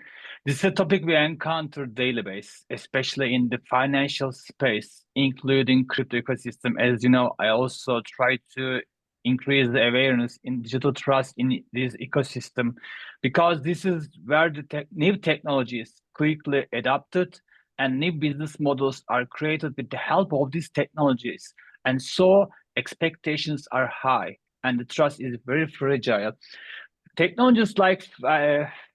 [SPEAKER 4] This is a topic we encounter daily basis, especially in the financial space, including crypto ecosystem. As you know, I also try to increase the awareness in digital trust in this ecosystem, because this is where the new technology is quickly adopted and new business models are created with the help of these technologies. And so expectations are high and the trust is very fragile. Technologies like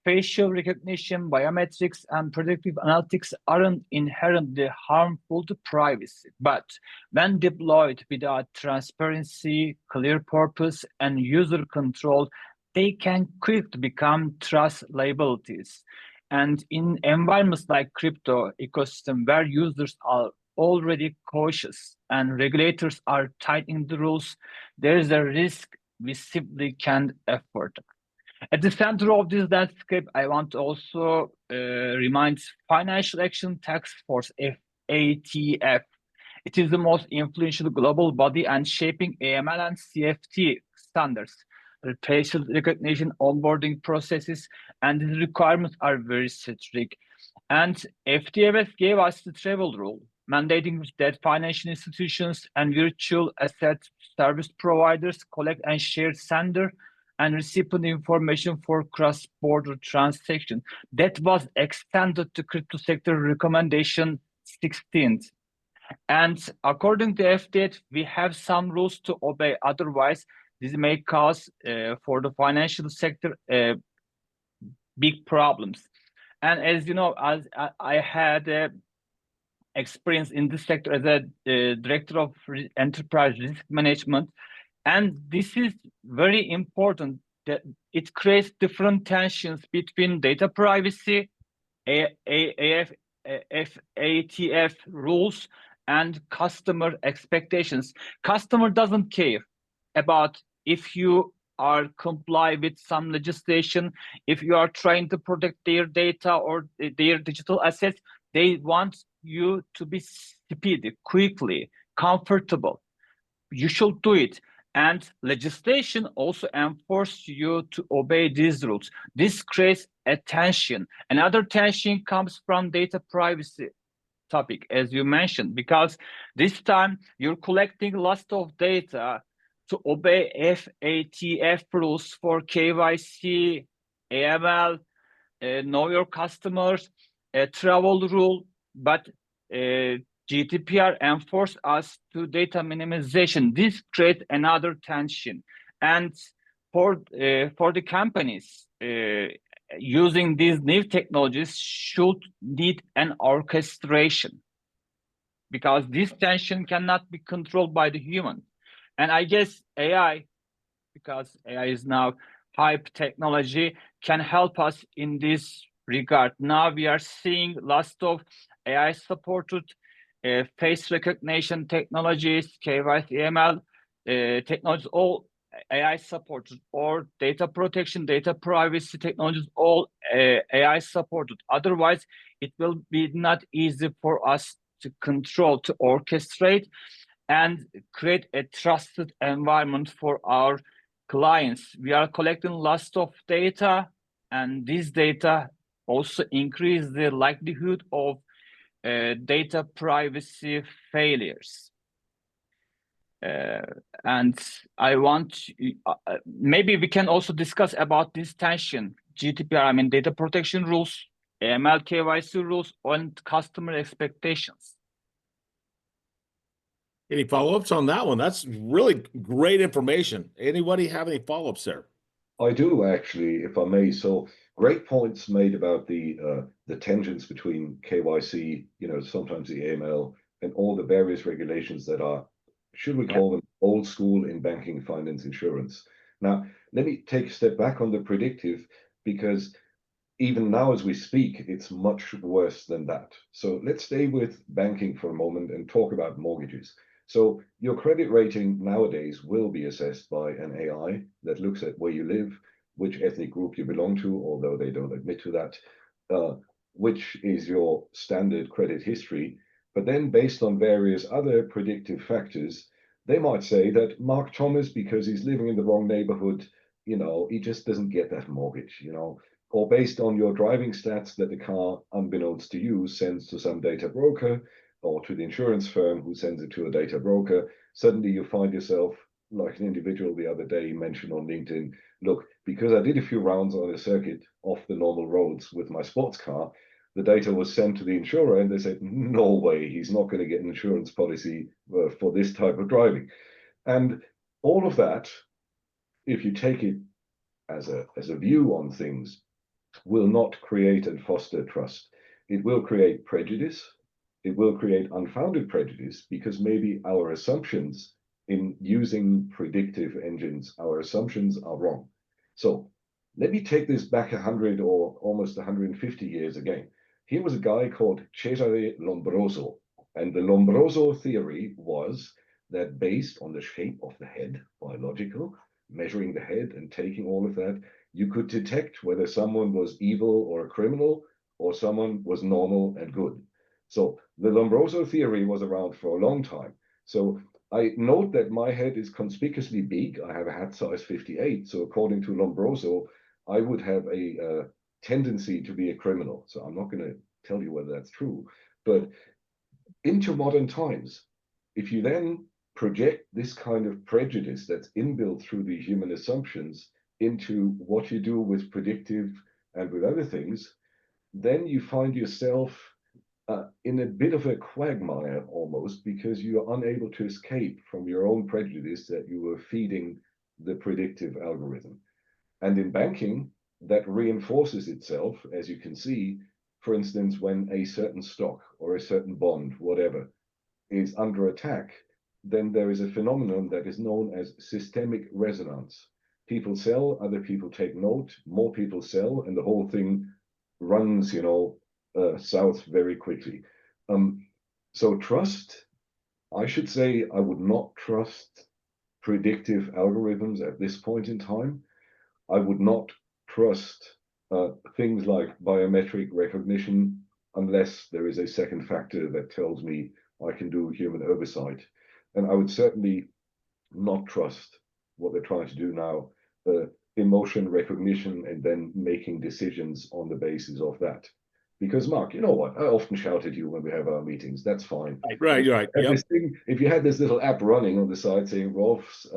[SPEAKER 4] facial recognition, biometrics, and predictive analytics aren't inherently harmful to privacy, but when deployed without transparency, clear purpose, and user control, they can quickly become trust liabilities. And in environments like crypto ecosystem, where users are already cautious and regulators are tightening the rules, there is a risk we simply can't afford. At the center of this landscape, I want to also remind Financial Action Task Force, FATF. It is the most influential global body and shaping AML and CFT standards. The facial recognition onboarding processes and the requirements are very strict. And FATF gave us the travel rule, mandating that financial institutions and virtual asset service providers collect and share sender and recipient information for cross-border transaction. That was extended to crypto sector recommendation 16th. And according to FDAT, we have some rules to obey. Otherwise, this may cause for the financial sector big problems. And as you know, as I had experience in this sector as a director of enterprise risk management, and this is very important, that it creates different tensions between data privacy, FATF rules, and customer expectations. Customer doesn't care about if you are comply with some legislation, if you are trying to protect their data or their digital assets. They want you to be speedy, quickly, comfortable. You should do it. And legislation also enforces you to obey these rules. This creates a tension. Another tension comes from data privacy topic, as you mentioned, because this time you're collecting lots of data to obey FATF rules for KYC, AML, know your customers, travel rule, but GDPR enforce us to data minimization. This creates another tension. And for the companies using these new technologies should need an orchestration, because this tension cannot be controlled by the human. And I guess AI, because AI is now hype technology, can help us in this regard. Now we are seeing lots of AI supported face recognition technologies, KYC, AML technologies, all AI supported, or data protection, data privacy technologies, all AI supported. Otherwise, it will be not easy for us to control, to orchestrate, and create a trusted environment for our clients. We are collecting lots of data, and this data also increase the likelihood of data privacy failures. And I want, maybe we can also discuss about this tension, GDPR, I mean data protection rules, AML, KYC rules, and customer expectations.
[SPEAKER 2] Any follow-ups on that one? That's really great information. Anybody have any follow-ups there?
[SPEAKER 3] I do, actually, if I may. So great points made about the tensions between KYC, sometimes the AML, and all the various regulations that are, should we call them, old school in banking, finance, insurance. Now, let me take a step back on the predictive, because even now as we speak, it's much worse than that. So let's stay with banking for a moment and talk about mortgages. So your credit rating nowadays will be assessed by an AI that looks at where you live, which ethnic group you belong to, although they don't admit to that, which is your standard credit history. But then based on various other predictive factors, they might say that Mark Thomas, because he's living in the wrong neighborhood, you know, he just doesn't get that mortgage, you know, or based on your driving stats that the car, unbeknownst to you, sends to some data broker or to the insurance firm who sends it to a data broker. Suddenly you find yourself like an individual the other day mentioned on LinkedIn, look, because I did a few rounds on a circuit off the normal roads with my sports car, the data was sent to the insurer and they said, no way, he's not going to get an insurance policy for this type of driving. And all of that, if you take it as a view on things, will not create and foster trust. It will create prejudice. It will create unfounded prejudice because maybe our assumptions in using predictive engines, our assumptions are wrong. So let me take this back 100 or almost 150 years again. Here was a guy called Cesare Lombroso, and the Lombroso theory was that based on the shape of the head, biological, measuring the head and taking all of that, you could detect whether someone was evil or a criminal or someone was normal and good. So the Lombroso theory was around for a long time. So I note that my head is conspicuously big. I have a hat size 58. So according to Lombroso, I would have a tendency to be a criminal. So I'm not going to tell you whether that's true. But into modern times, if you then project this kind of prejudice that's inbuilt through the human assumptions into what you do with predictive and with other things, then you find yourself in a bit of a quagmire almost, because you're unable to escape from your own prejudice that you were feeding the predictive algorithm. And in banking, that reinforces itself, as you can see, for instance, when a certain stock or a certain bond, whatever, is under attack, then there is a phenomenon that is known as systemic resonance. People sell, other people take note, more people sell, and the whole thing runs, you know, south very quickly. So trust, I should say, I would not trust predictive algorithms at this point in time. I would not trust things like biometric recognition unless there is a second factor that tells me I can do human oversight. And I would certainly not trust what they're trying to do now, emotion recognition and then making decisions on the basis of that. Because Mark, you know what? I often shout at you when we have our meetings. That's fine.
[SPEAKER 2] Right. Yep.
[SPEAKER 3] This thing, if you had this little app running on the side saying Rolf's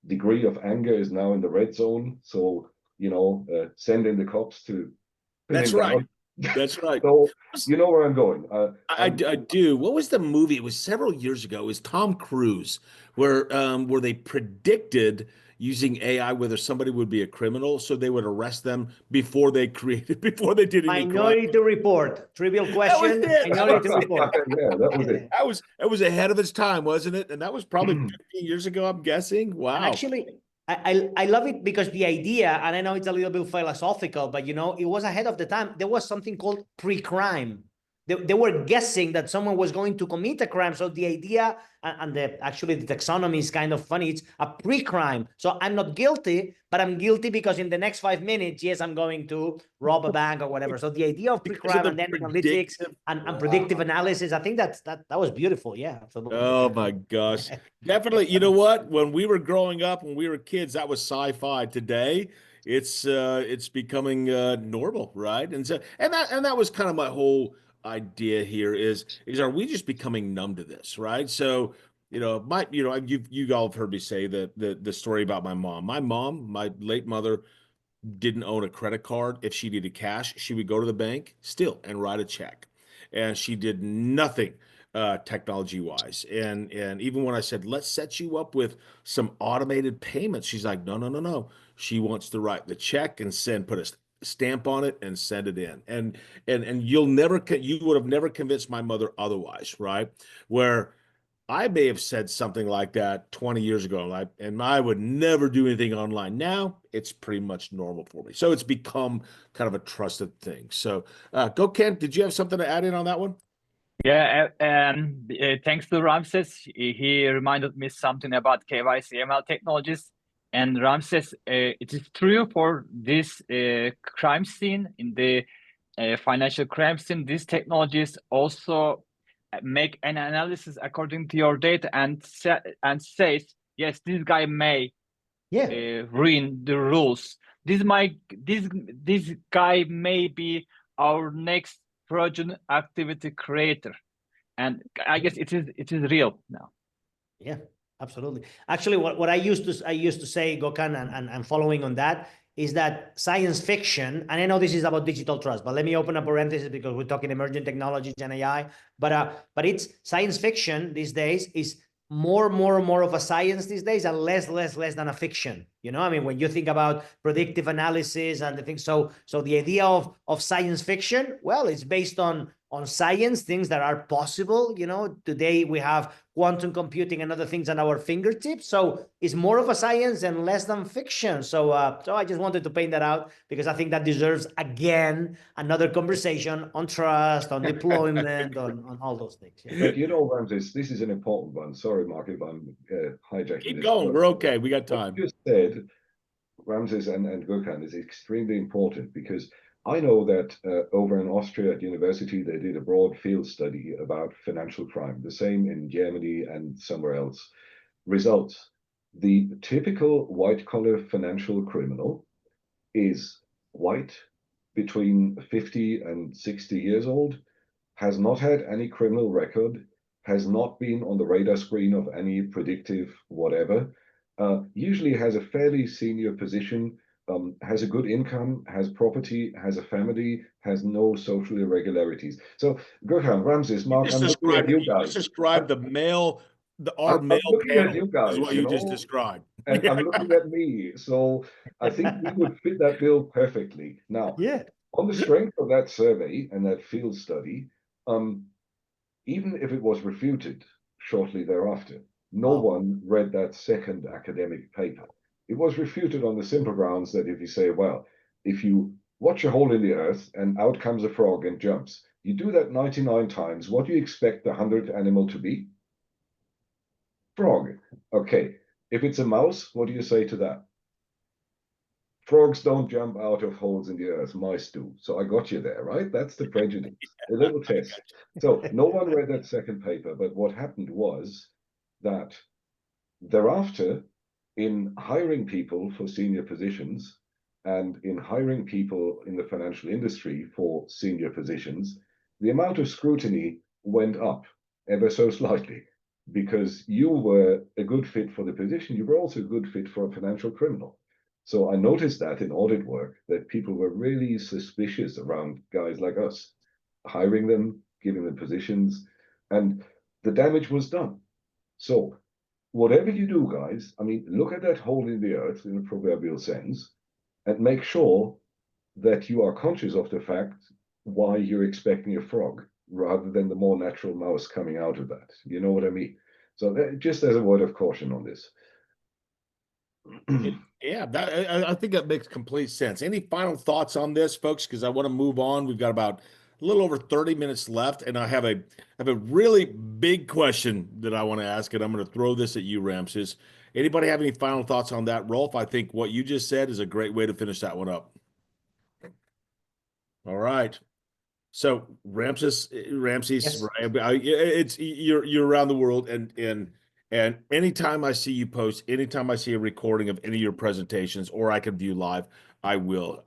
[SPEAKER 3] degree of anger is now in the red zone, so you know, send in the cops to.
[SPEAKER 2] That's right. That's right.
[SPEAKER 3] So you know where I'm going.
[SPEAKER 2] I do. What was the movie? It was several years ago. It was Tom Cruise, where they predicted using AI whether somebody would be a criminal, so they would arrest them before they did any
[SPEAKER 1] Minority
[SPEAKER 2] crime.
[SPEAKER 1] Report. Trivial question. Minority Report.
[SPEAKER 3] Yeah, that was it.
[SPEAKER 2] It was ahead of its time, wasn't it? And that was probably 15 years ago, I'm guessing. Wow.
[SPEAKER 1] And actually, I love it because the idea, and I know it's a little bit philosophical, but you know, it was ahead of the time. There was something called pre-crime. They were guessing that someone was going to commit a crime. So the idea, and actually the taxonomy is kind of funny. It's a pre-crime. So I'm not guilty, but I'm guilty because in the next 5 minutes, yes, I'm going to rob a bank or whatever. So the idea of pre-crime and then analytics and predictive analysis, I think that was beautiful. Yeah, absolutely.
[SPEAKER 2] Oh my gosh. Definitely. You know what? When we were growing up, when we were kids, that was sci-fi. Today, it's becoming normal, right? And so and that was kind of my whole idea here is are we just becoming numb to this, right? So you know you all have heard me say the story about my mom. My late mother, didn't own a credit card. If she needed cash, she would go to the bank still and write a check, and she did nothing technology wise. And even when I said, let's set you up with some automated payments, she's like, no. She wants to write the check and put a stamp on it and send it in. And you would have never convinced my mother otherwise, right? Where I may have said something like that 20 years ago, and I would never do anything online. Now it's pretty much normal for me. So it's become kind of a trusted thing. So go, Ken. Did you have something to add in on that one?
[SPEAKER 4] Yeah, thanks to Ramses. He reminded me something about KYC ML technologies. And Ramses, it is true for this crime scene, in the financial crime scene, these technologies also make an analysis according to your data and says, yes, this guy may ruin the rules. This guy may be our next Trojan activity creator, and I guess it is real now.
[SPEAKER 1] Yeah, absolutely. Actually, what I used to say, Gökhan, and following on that, is that science fiction, and I know this is about digital trust, but let me open a parenthesis because we're talking emerging technologies and AI, but it's science fiction these days is more of a science these days and less than a fiction. You know, I mean, when you think about predictive analysis and the things, so the idea of science fiction, well, it's based on science, things that are possible. You know, today we have quantum computing and other things at our fingertips. So it's more of a science and less than fiction. So I just wanted to paint that out because I think that deserves, again, another conversation on trust, on deployment, on all those things. Yeah.
[SPEAKER 3] But you know, Ramses, this is an important one. Sorry, Mark, if I'm hijacking
[SPEAKER 2] Keep
[SPEAKER 3] this.
[SPEAKER 2] going. We're okay. We got time.
[SPEAKER 3] What you said, Ramses and Gökhan, is extremely important because I know that over in Austria at university, they did a broad field study about financial crime, the same in Germany and somewhere else. Results: the typical white-collar financial criminal is white, between 50 and 60 years old, has not had any criminal record, has not been on the radar screen of any predictive whatever, usually has a fairly senior position, has a good income, has property, has a family, has no social irregularities. So, Gökhan, Ramses, Mark, I'm looking at you guys.
[SPEAKER 2] Just describe the male, our
[SPEAKER 3] I'm
[SPEAKER 2] male
[SPEAKER 3] looking at you
[SPEAKER 2] panel is
[SPEAKER 3] guys,
[SPEAKER 2] what
[SPEAKER 3] you
[SPEAKER 2] you just
[SPEAKER 3] know,
[SPEAKER 2] described.
[SPEAKER 3] and I'm looking at me. So I think we would fit that bill perfectly. Now,
[SPEAKER 1] Yeah.
[SPEAKER 3] on the strength of that survey and that field study, even if it was refuted shortly thereafter, no one read that second academic paper. It was refuted on the simple grounds that if you say, well, if you watch a hole in the earth and out comes a frog and jumps, you do that 99 times, what do you expect the 100th animal to be? Frog. Okay. If it's a mouse, what do you say to that? Frogs don't jump out of holes in the earth, mice do. So I got you there, right? That's the prejudice. A little test. So no one read that second paper, but what happened was that thereafter, in hiring people for senior positions and in hiring people in the financial industry for senior positions, the amount of scrutiny went up ever so slightly because you were a good fit for the position. You were also a good fit for a financial criminal. So I noticed that in audit work, that people were really suspicious around guys like us, hiring them, giving them positions, and the damage was done. So whatever you do, guys, I mean, look at that hole in the earth in a proverbial sense, and make sure that you are conscious of the fact why you're expecting a frog rather than the more natural mouse coming out of that. You know what I mean? So that, just as a word of caution on this.
[SPEAKER 2] Yeah, I think that makes complete sense. Any final thoughts on this, folks? Because I want to move on. We've got about a little over 30 minutes left, and I have a really big question that I want to ask, and I'm going to throw this at you, Ramses. Anybody have any final thoughts on that? Rolf, I think what you just said is a great way to finish that one up. All right. So Ramses,
[SPEAKER 1] Yes.
[SPEAKER 2] right? It's you're around the world, and anytime I see you post, anytime I see a recording of any of your presentations, or I can view live, I will.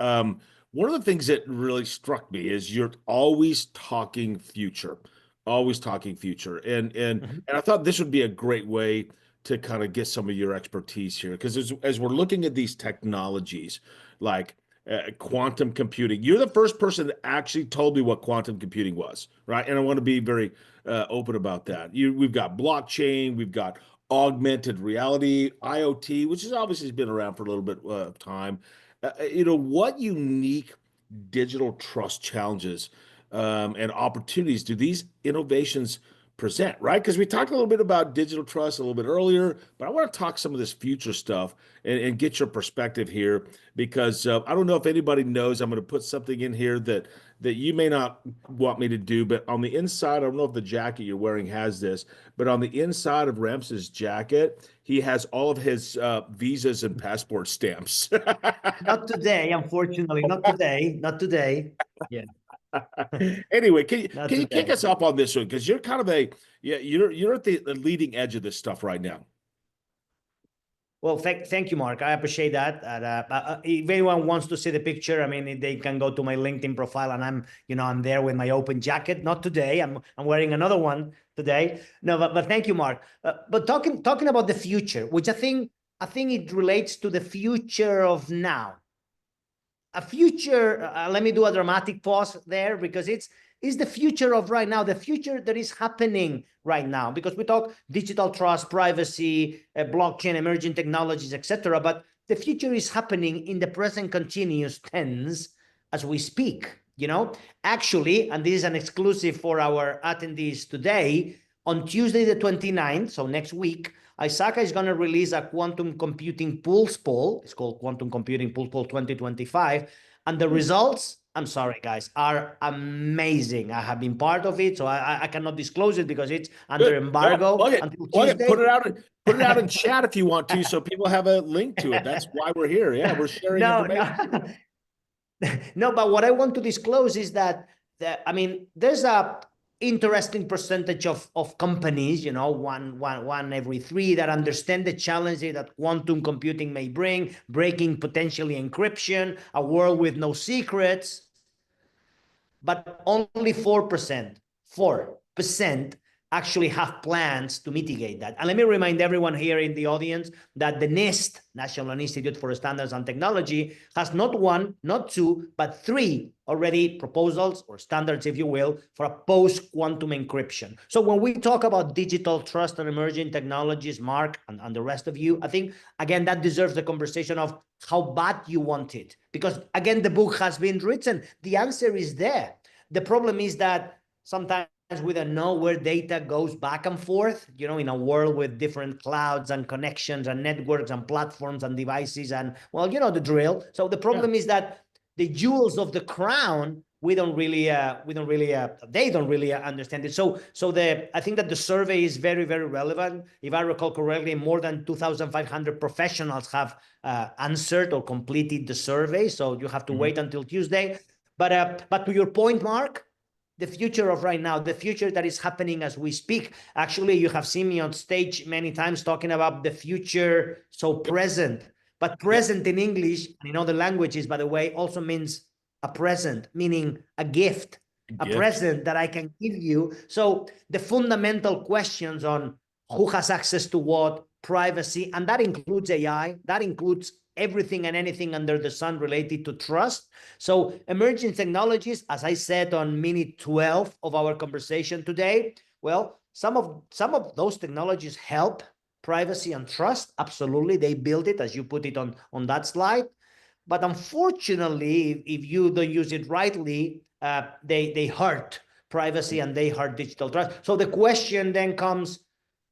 [SPEAKER 2] One of the things that really struck me is you're always talking future, and I thought this would be a great way to kind of get some of your expertise here, because as we're looking at these technologies like quantum computing. You're the first person that actually told me what quantum computing was, right? And I want to be very open about that. We've got blockchain, we've got augmented reality, IoT, which has obviously been around for a little bit of time. What unique digital trust challenges and opportunities do these innovations present, right? Because we talked a little bit about digital trust a little bit earlier, but I want to talk some of this future stuff and get your perspective here, because I don't know if anybody knows, I'm going to put something in here that you may not want me to do, but on the inside, I don't know if the jacket you're wearing has this, but on the inside of Ramses' jacket, he has all of his visas and passport stamps.
[SPEAKER 1] Not today, unfortunately. Not today. Yeah.
[SPEAKER 2] Anyway, can you kick us off on this one? Because you're kind of you're at the leading edge of this stuff right now.
[SPEAKER 1] Well, thank you, Mark. I appreciate that. If anyone wants to see the picture, I mean, they can go to my LinkedIn profile, and I'm there with my open jacket. Not today. I'm wearing another one today. No, but thank you, Mark. But talking about the future, which I think it relates to the future of now. A future. Let me do a dramatic pause there, because it's the future of right now, the future that is happening right now, because we talk digital trust, privacy, blockchain, emerging technologies, etc. But the future is happening in the present continuous tense as we speak. Actually, and this is an exclusive for our attendees today, on Tuesday the 29th, so next week, ISACA is going to release a quantum computing pulse poll. It's called Quantum Computing Pulse Poll 2025. And the results, I'm sorry, guys, are amazing. I have been part of it, so I cannot disclose it because it's under embargo until Tuesday.
[SPEAKER 2] Put it out in chat if you want to, so people have a link to it. That's why we're here. Yeah, we're sharing information.
[SPEAKER 1] No, but what I want to disclose is that there's a interesting percentage of companies, one every three, that understand the challenges that quantum computing may bring, breaking potentially encryption, a world with no secrets. But only 4% actually have plans to mitigate that. And let me remind everyone here in the audience that the NIST, National Institute for Standards and Technology, has not one, not two, but three already proposals or standards, if you will, for a post-quantum encryption. So when we talk about digital trust and emerging technologies, Mark and the rest of you, I think, again, that deserves the conversation of how bad you want it. Because, again, the book has been written. The answer is there. The problem is that sometimes we don't know where data goes back and forth, in a world with different clouds and connections and networks and platforms and devices and, well, the drill. So the problem is that the jewels of the crown, they don't really understand it. So I think that the survey is very, very relevant. If I recall correctly, more than 2,500 professionals have answered or completed the survey. So you have to wait until Tuesday. But to your point, Mark, the future of right now, the future that is happening as we speak. Actually, you have seen me on stage many times talking about the future, so present. But present in English and in other languages, by the way, also means a present, meaning a gift, a present that I can give you. So the fundamental questions on who has access to what, privacy, and that includes AI, that includes everything and anything under the sun related to trust. So emerging technologies, as I said on minute 12 of our conversation today, well, some of those technologies help privacy and trust. Absolutely, they build it, as you put it on that slide. But unfortunately, if you don't use it rightly, they hurt privacy and they hurt digital trust. So the question then comes,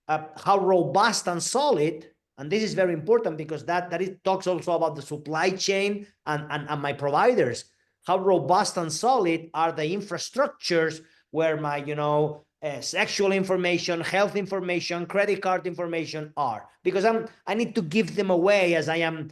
[SPEAKER 1] how robust and solid, and this is very important because that it talks also about the supply chain and my providers. How robust and solid are the infrastructures where my, sexual information, health information, credit card information are? Because I need to give them away as I am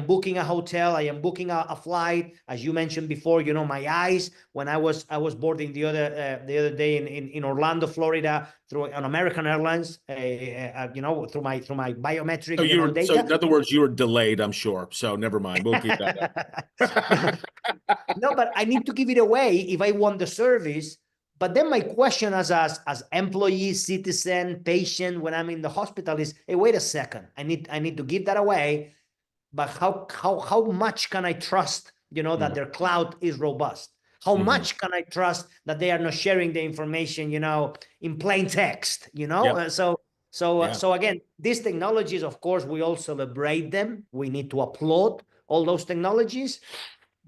[SPEAKER 1] booking a hotel, I am booking a flight, as you mentioned before. My eyes, when I was boarding the other day in Orlando, Florida, through an American Airlines, through my biometric data.
[SPEAKER 2] So in other words, you were delayed, I'm sure. So never mind. We'll keep that up.
[SPEAKER 1] No, but I need to give it away if I want the service. But then my question as employee, citizen, patient, when I'm in the hospital is, hey, wait a second, I need to give that away. But how much can I trust, that their cloud is robust? How much can I trust that they are not sharing the information, in plain text, So again, these technologies, of course, we all celebrate them. We need to applaud all those technologies.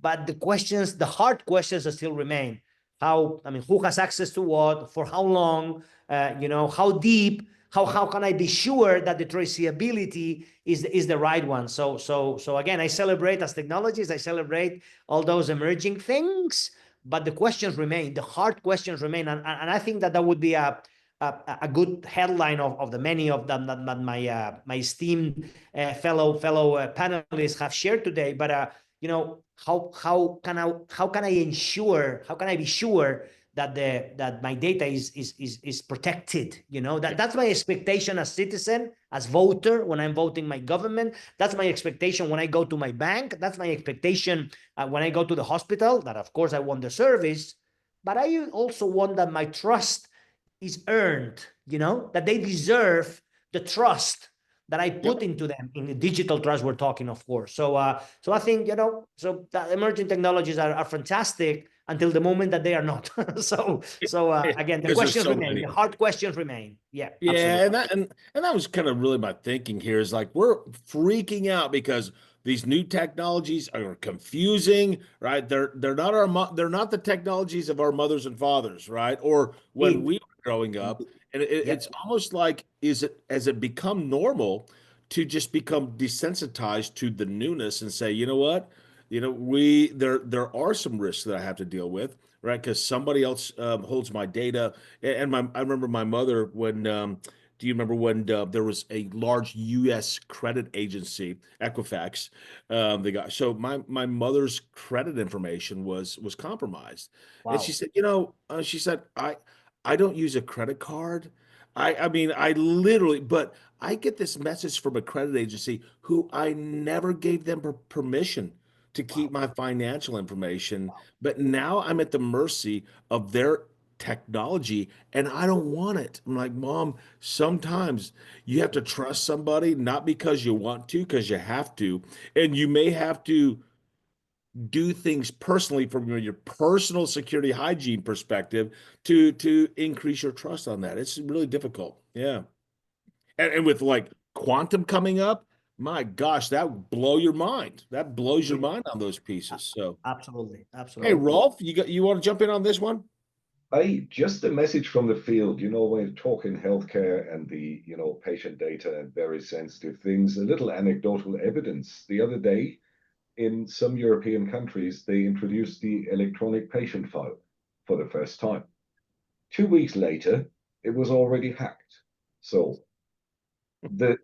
[SPEAKER 1] But the hard questions still remain. Who has access to what, for how long, how deep, how can I be sure that the traceability is the right one? So again, I celebrate as technologies, I celebrate all those emerging things, but the questions remain, the hard questions remain. And I think that would be a good headline of the many of them that my esteemed fellow panelists have shared today. But how can I be sure that my data is protected. You know, that's my expectation as citizen, as voter, when I'm voting my government. That's my expectation when I go to my bank. That's my expectation when I go to the hospital, that of course I want the service, but I also want that my trust is earned, you know, that they deserve the trust that I put into them, in the digital trust we're talking, of course. So so I think, you know, so that emerging technologies are fantastic until the moment that they are not. So again, the questions remain, the hard questions remain. Yeah.
[SPEAKER 2] Yeah,
[SPEAKER 1] Absolutely.
[SPEAKER 2] and that was kind of really my thinking here, is like we're freaking out because these new technologies are confusing, right? They're not they're not the technologies of our mothers and fathers, right? Or when we were growing up, and it's almost like, has it become normal to just become desensitized to the newness and say, you know what, you know, there are some risks that I have to deal with, right? Because somebody else holds my data. And I remember my mother when, do you remember when there was a large U.S. credit agency, Equifax? They got, so my mother's credit information was compromised, and she said, you know, she said, I don't use a credit card. I mean, I literally, but I get this message from a credit agency who I never gave them permission to keep my financial information, but now I'm at the mercy of their technology and I don't want it. I'm like, Mom, sometimes you have to trust somebody, not because you want to, because you have to. And you may have to do things personally from your personal security hygiene perspective to increase your trust on that. It's really difficult. Yeah. And with like quantum coming up, my gosh, that would blow your mind. That blows your mind on those pieces. So
[SPEAKER 1] Absolutely.
[SPEAKER 2] hey,
[SPEAKER 1] Absolutely.
[SPEAKER 2] Rolf, you want to jump in on this one?
[SPEAKER 3] Just a message from the field, you know, when you talk in healthcare and the, you know, patient data and very sensitive things, a little anecdotal evidence. The other day, in some European countries, they introduced the electronic patient file for the first time. 2 weeks later, it was already hacked. So the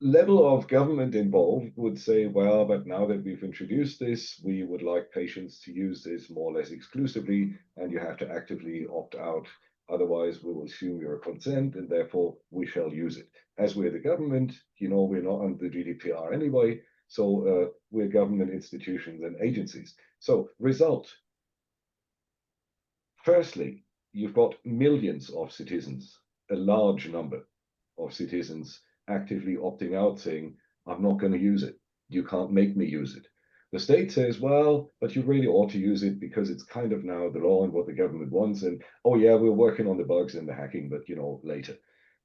[SPEAKER 3] level of government involved would say, well, but now that we've introduced this, we would like patients to use this more or less exclusively, and you have to actively opt out. Otherwise, we will assume your consent, and therefore we shall use it. As we're the government, you know, we're not under the GDPR anyway, so we're government institutions and agencies. So result, firstly, you've got millions of citizens, a large number of citizens actively opting out, saying, I'm not going to use it. You can't make me use it. The state says, well, but you really ought to use it because it's kind of now the law and what the government wants. And, oh, yeah, we're working on the bugs and the hacking, but, you know, later.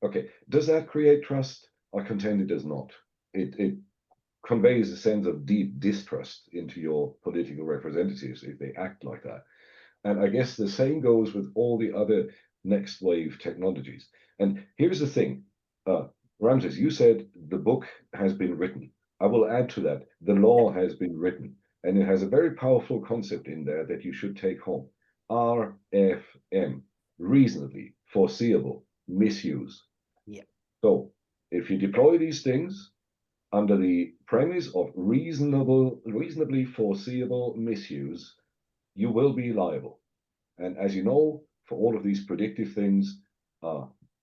[SPEAKER 3] Okay, does that create trust? I contend it does not. It conveys a sense of deep distrust into your political representatives if they act like that. And I guess the same goes with all the other next wave technologies. And here's the thing, Ramses, you said the book has been written. I will add to that, the law has been written, and it has a very powerful concept in there that you should take home. RFM, reasonably foreseeable misuse.
[SPEAKER 1] Yeah.
[SPEAKER 3] So if you deploy these things under the premise of reasonably foreseeable misuse, you will be liable. And as you know, for all of these predictive things,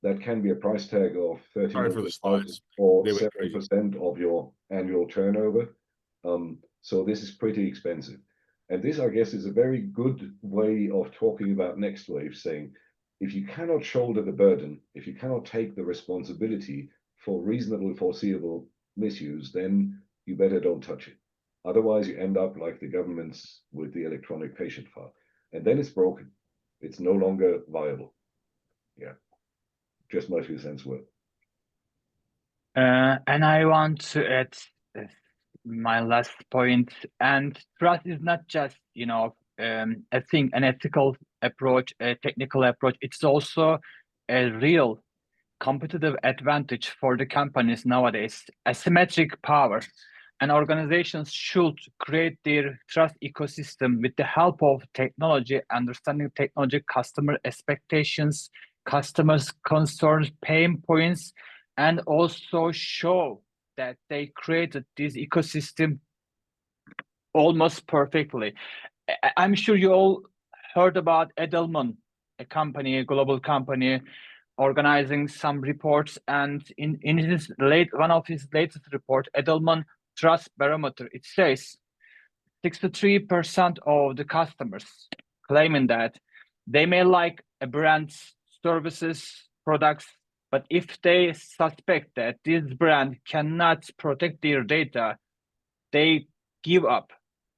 [SPEAKER 3] that can be a price tag of 30
[SPEAKER 2] Sorry for the slides.
[SPEAKER 3] or
[SPEAKER 2] They went crazy.
[SPEAKER 3] 70% of your annual turnover. So this is pretty expensive. And this, I guess, is a very good way of talking about next wave, saying, if you cannot shoulder the burden, if you cannot take the responsibility for reasonably foreseeable misuse, then you better don't touch it. Otherwise, you end up like the governments with the electronic patient file. And then it's broken. It's no longer viable. Yeah. Just my 2 cents worth.
[SPEAKER 4] And I want to add my last point. And trust is not just, you know, I think an ethical approach, a technical approach. It's also a real competitive advantage for the companies nowadays, asymmetric power. And organizations should create their trust ecosystem with the help of technology, understanding technology, customer expectations, customers' concerns, pain points, and also show that they created this ecosystem almost perfectly. I'm sure you all heard about Edelman, a company, a global company, organizing some reports, and in one of his latest report, Edelman Trust Barometer, it says 63% of the customers claiming that they may like a brand's services, products, but if they suspect that this brand cannot protect their data, they give up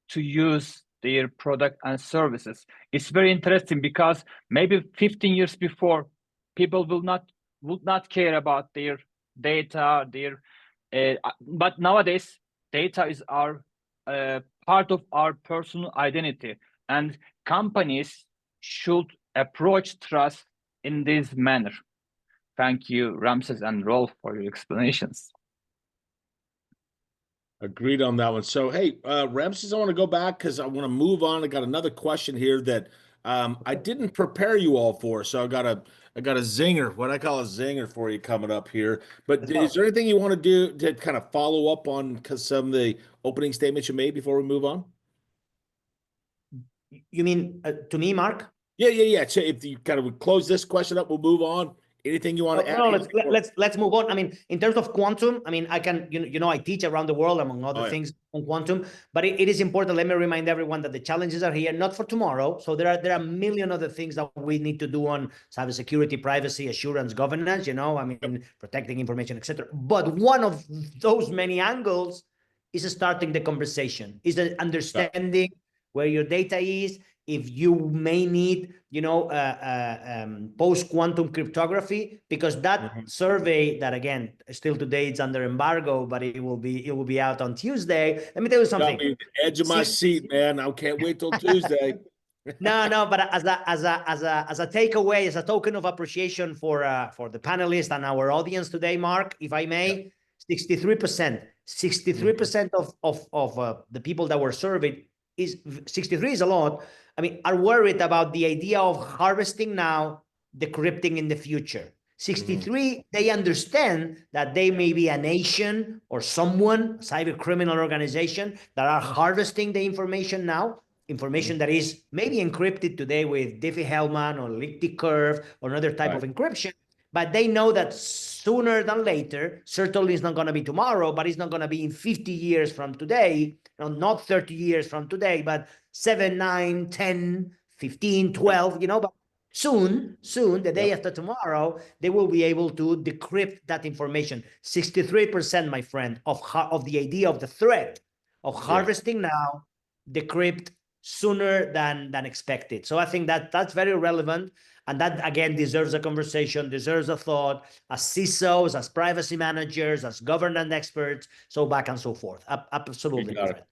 [SPEAKER 4] to use their product and services. It's very interesting because maybe 15 years before, people would not care about their data, but nowadays data is our part of our personal identity, and companies should approach trust in this manner. Thank you, Ramses and Rolf, for your explanations.
[SPEAKER 2] Agreed on that one. So, hey, Ramses, I want to go back because I want to move on. I got another question here that I didn't prepare you all for. So I got a zinger, what I call a zinger for you coming up here. But is there anything you want to do to kind of follow up on some of the opening statements you made before we move on?
[SPEAKER 1] You mean to me, Mark?
[SPEAKER 2] Yeah. So if you kind of would close this question up, we'll move on. Anything you want to add?
[SPEAKER 1] No, let's move on. I mean, in terms of quantum, I mean, I can, I teach around the world, among other things, on quantum, but it is important. Let me remind everyone that the challenges are here, not for tomorrow. So there are a million other things that we need to do on cybersecurity, privacy, assurance, governance, I mean, protecting information, etc. But one of those many angles is starting the conversation, is the understanding where your data is, if you may need, post-quantum cryptography, because that survey that, again, still today it's under embargo, but it will be out on Tuesday. Let me tell you something.
[SPEAKER 2] Got me the edge of my seat, man. I can't wait till Tuesday.
[SPEAKER 1] No, but as a takeaway, as a token of appreciation for the panelists and our audience today, Mark, if I may, 63% of the people that were surveyed, 63 is a lot. I mean, are worried about the idea of harvesting now, decrypting in the future. 63, they understand that they may be a nation or someone, cyber criminal organization, that are harvesting the information now, information that is maybe encrypted today with Diffie-Hellman or elliptic curve or another type of encryption, but they know that sooner than later, certainly it's not going to be tomorrow, but it's not going to be in 50 years from today, not 30 years from today, but 7, 9, 10, 15, 12, but soon, the day after tomorrow, they will be able to decrypt that information. 63%, my friend, of the idea of the threat of harvesting now, decrypt sooner than expected. So I think that's very relevant. And that, again, deserves a conversation, deserves a thought, as CISOs, as privacy managers, as governance experts, so back and so forth. Absolutely, my friend.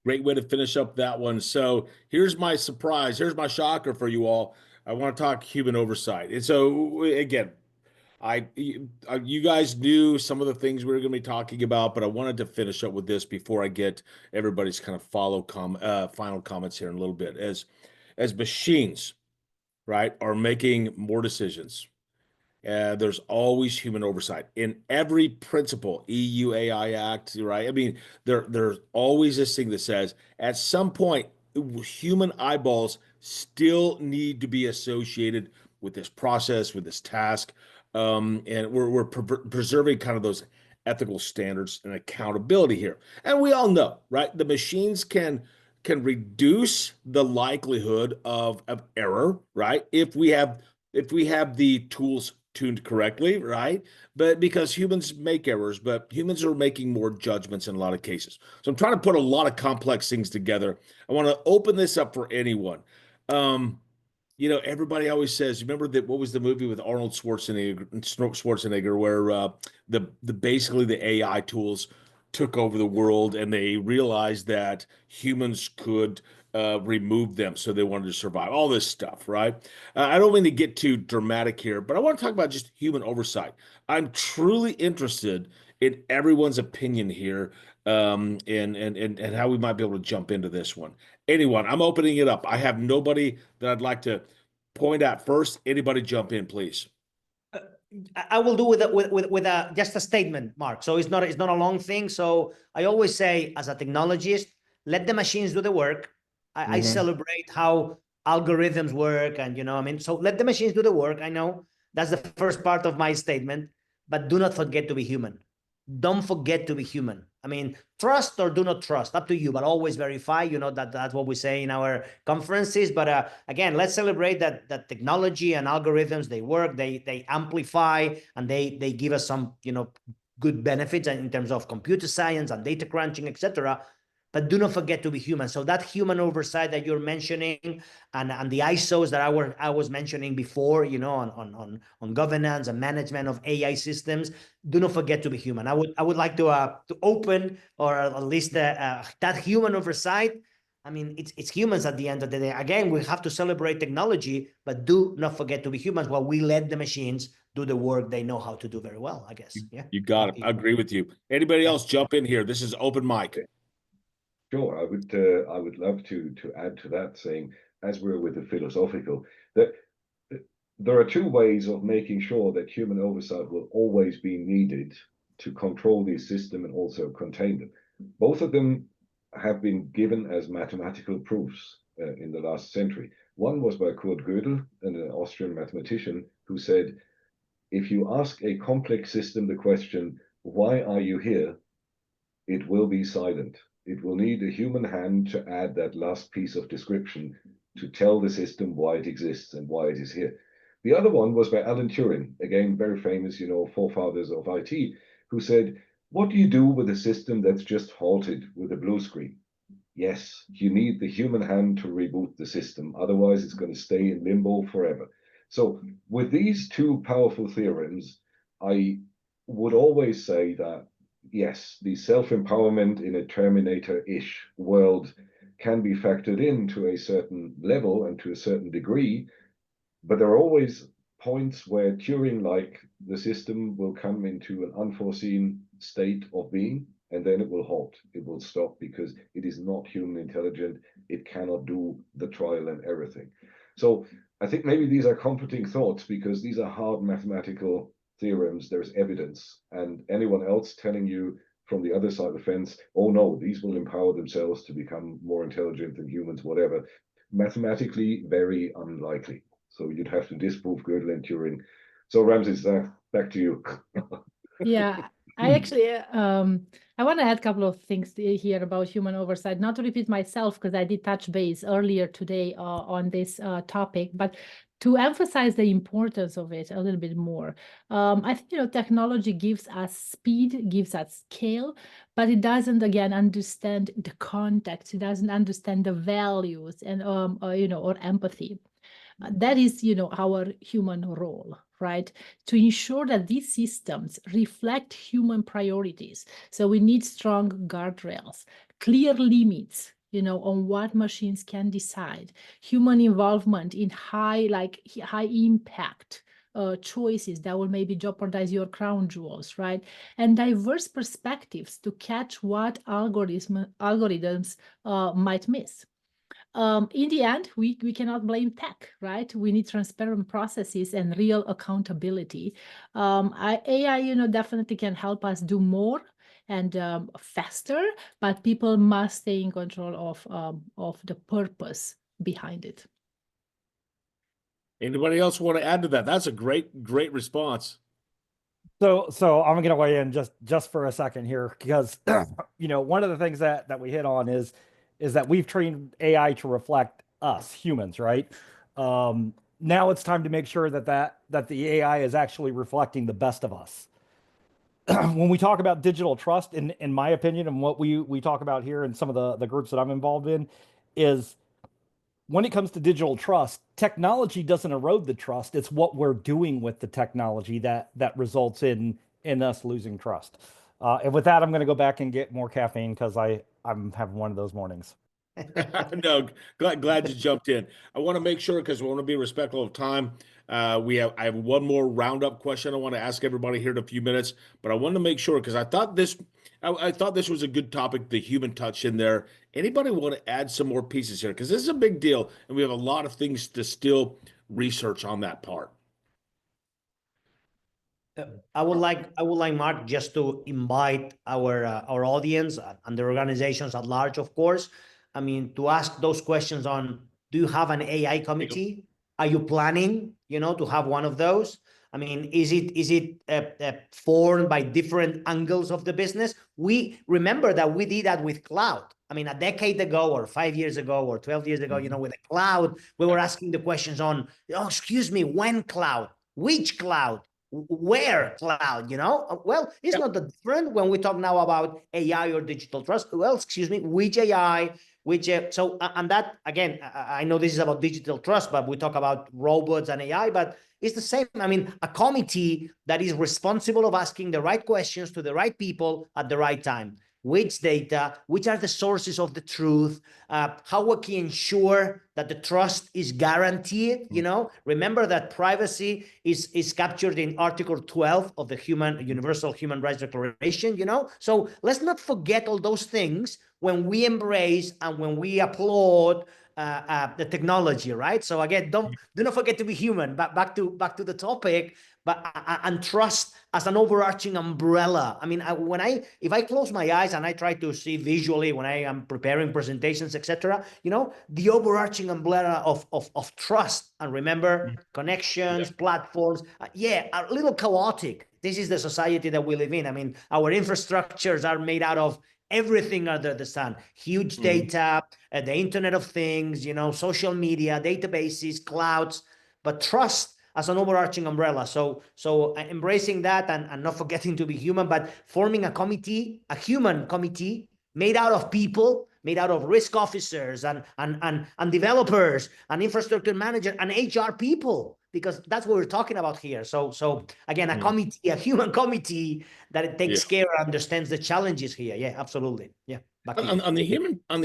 [SPEAKER 2] Great way to finish up that one. So here's my surprise. Here's my shocker for you all. I want to talk human oversight. And so, again, you guys knew some of the things we were going to be talking about, but I wanted to finish up with this before I get everybody's kind of final comments here in a little bit. As machines, right, are making more decisions, there's always human oversight in every principle, EU AI Act, right? I mean, there's always this thing that says at some point, human eyeballs still need to be associated with this process, with this task. And we're preserving kind of those ethical standards and accountability here. And we all know, right? The machines can reduce the likelihood of error, right? If we have the tools tuned correctly, right? But because humans make errors, but humans are making more judgments in a lot of cases. So I'm trying to put a lot of complex things together. I want to open this up for anyone. Everybody always says, remember what was the movie with Arnold Schwarzenegger where basically the AI tools took over the world and they realized that humans could remove them, so they wanted to survive, all this stuff, right? I don't mean to get too dramatic here, but I want to talk about just human oversight. I'm truly interested in everyone's opinion here, and how we might be able to jump into this one. Anyone, I'm opening it up. I have nobody that I'd like to point at first. Anybody jump in, please.
[SPEAKER 1] I will do with just a statement, Mark. So it's not a long thing. So I always say, as a technologist, let the machines do the work, I celebrate how algorithms work, and I mean, so let the machines do the work. I know that's the first part of my statement, but do not forget to be human. Don't forget to be human. I mean, trust or do not trust, up to you, but always verify. That's what we say in our conferences. But again, let's celebrate that technology and algorithms, they work, they amplify, and they give us some good benefits in terms of computer science and data crunching, etc. But do not forget to be human. So that human oversight that you're mentioning, and the ISOs that I was mentioning before, on governance and management of AI systems, do not forget to be human. I would like to open, or at least that human oversight. I mean, it's humans at the end of the day. Again, we have to celebrate technology, but do not forget to be humans while we let the machines do the work they know how to do very well, I guess. Yeah.
[SPEAKER 2] You got it. I agree with you. Anybody else jump in here? This is open mic.
[SPEAKER 3] Sure, I would love to add to that, saying, as we're with the philosophical, that there are two ways of making sure that human oversight will always be needed to control the system and also contain them. Both of them have been given as mathematical proofs in the last century. One was by Kurt Gödel, an Austrian mathematician, who said, if you ask a complex system the question, why are you here? It will be silent. It will need a human hand to add that last piece of description to tell the system why it exists and why it is here. The other one was by Alan Turing, again, very famous, forefathers of IT, who said, what do you do with a system that's just halted with a blue screen? Yes, you need the human hand to reboot the system. Otherwise, it's going to stay in limbo forever. So with these two powerful theorems, I would always say that yes, the self-empowerment in a Terminator-ish world can be factored in to a certain level and to a certain degree, but there are always points where Turing, like, the system will come into an unforeseen state of being, and then it will halt, it will stop, because it is not human intelligent, it cannot do the trial and error thing. So I think maybe these are comforting thoughts, because these are hard mathematical theorems, there's evidence, and anyone else telling you from the other side of the fence, oh no, these will empower themselves to become more intelligent than humans, whatever, mathematically very unlikely. So you'd have to disprove Gödel and Turing. So Ramses, back to you.
[SPEAKER 6] Yeah, I actually, I want to add a couple of things here about human oversight, not to repeat myself, because I did touch base earlier today on this topic, but to emphasize the importance of it a little bit more. I think, technology gives us speed, gives us scale, but it doesn't, again, understand the context. It doesn't understand the values and, or empathy. That is, our human role, right? To ensure that these systems reflect human priorities. So we need strong guardrails, clear limits, on what machines can decide, human involvement in high impact choices that will maybe jeopardize your crown jewels, right? And diverse perspectives to catch what algorithms might miss. In the end, we cannot blame tech, right? We need transparent processes and real accountability. AI, definitely can help us do more and faster, but people must stay in control of the purpose behind it.
[SPEAKER 2] Anybody else want to add to that? That's a great response.
[SPEAKER 7] So I'm going to weigh in just for a second here, because one of the things that we hit on is that we've trained AI to reflect us humans, right? Now it's time to make sure that the AI is actually reflecting the best of us. When we talk about digital trust, in my opinion, and what we talk about here in some of the groups that I'm involved in, is when it comes to digital trust, technology doesn't erode the trust. It's what we're doing with the technology that results in us losing trust. And with that, I'm going to go back and get more caffeine, because I'm having one of those mornings.
[SPEAKER 2] No, glad you jumped in. I want to make sure, because we want to be respectful of time. I have one more roundup question I want to ask everybody here in a few minutes, but I want to make sure, because I thought this was a good topic, the human touch in there. Anybody want to add some more pieces here? Because this is a big deal, and we have a lot of things to still research on that part.
[SPEAKER 1] I would like Mark just to invite our audience and the organizations at large, of course. I mean, to ask those questions on, do you have an AI committee? Are you planning, to have one of those? I mean, is it formed by different angles of the business? We remember that we did that with cloud. I mean, a decade ago or 5 years ago or 12 years ago, with the cloud, we were asking the questions on, oh, excuse me, when cloud, which cloud, where cloud, Well, it's not that different when we talk now about AI or digital trust. Well, excuse me, which AI, and that, again, I know this is about digital trust, but we talk about robots and AI, but it's the same. I mean, a committee that is responsible of asking the right questions to the right people at the right time. Which data, which are the sources of the truth, how we can ensure that the trust is guaranteed, Remember that privacy is captured in Article 12 of the Universal Human Rights Declaration, So let's not forget all those things when we embrace and when we applaud the technology, right? So again, do not forget to be human. But back to the topic, and trust as an overarching umbrella. I mean, if I close my eyes and I try to see visually when I am preparing presentations, etc., the overarching umbrella of trust. And remember, connections, platforms, a little chaotic. This is the society that we live in. I mean, our infrastructures are made out of everything under the sun, huge data, the Internet of Things, social media, databases, clouds, but trust as an overarching umbrella. So embracing that and not forgetting to be human, but forming a human committee made out of people, made out of risk officers and developers and infrastructure managers and HR people, because that's what we're talking about here. So again, a committee, a human committee that it takes care and understands the challenges here. Yeah, absolutely. Yeah.
[SPEAKER 2] On the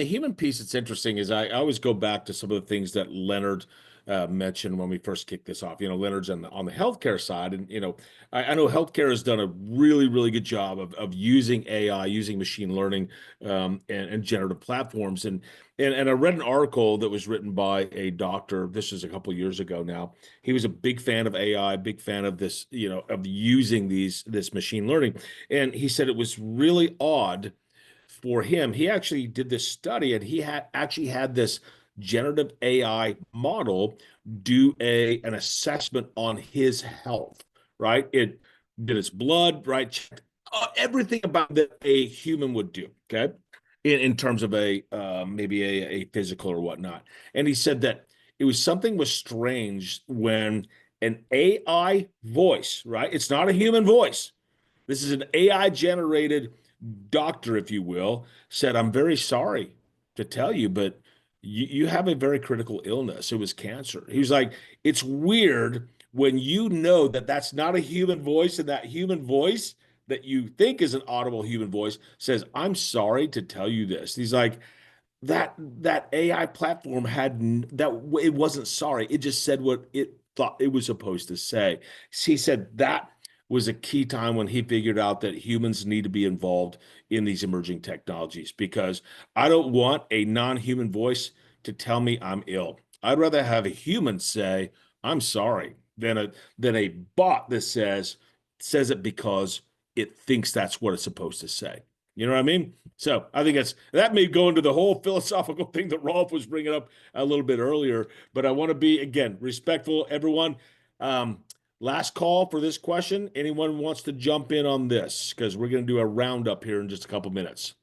[SPEAKER 2] human piece, it's interesting is I always go back to some of the things that Leonard mentioned when we first kicked this off. Leonard's on the healthcare side, and I know healthcare has done a really, really good job of using AI, using machine learning, and generative platforms. And I read an article that was written by a doctor. This is a couple of years ago now. He was a big fan of AI, big fan of this, of using this machine learning, and he said it was really odd for him. He actually did this study, and he had this generative AI model do an assessment on his health, right? It did his blood, right? Checked everything about that a human would do, okay? In terms of maybe a physical or whatnot. And he said that something was strange when an AI voice, right? It's not a human voice. This is an AI generated doctor, if you will, said, I'm very sorry to tell you, but you have a very critical illness. It was cancer. He was like, it's weird when that that's not a human voice, and that human voice that you think is an audible human voice says, I'm sorry to tell you this. He's like, that AI platform it wasn't sorry. It just said what it thought it was supposed to say. He said that was a key time when he figured out that humans need to be involved in these emerging technologies, because I don't want a non-human voice to tell me I'm ill. I'd rather have a human say, I'm sorry, than a bot that says it because it thinks that's what it's supposed to say. You know what I mean? So I think that may go into the whole philosophical thing that Rolf was bringing up a little bit earlier, but I want to be, again, respectful, everyone. Last call for this question. Anyone wants to jump in on this? Because we're going to do a roundup here in just a couple minutes.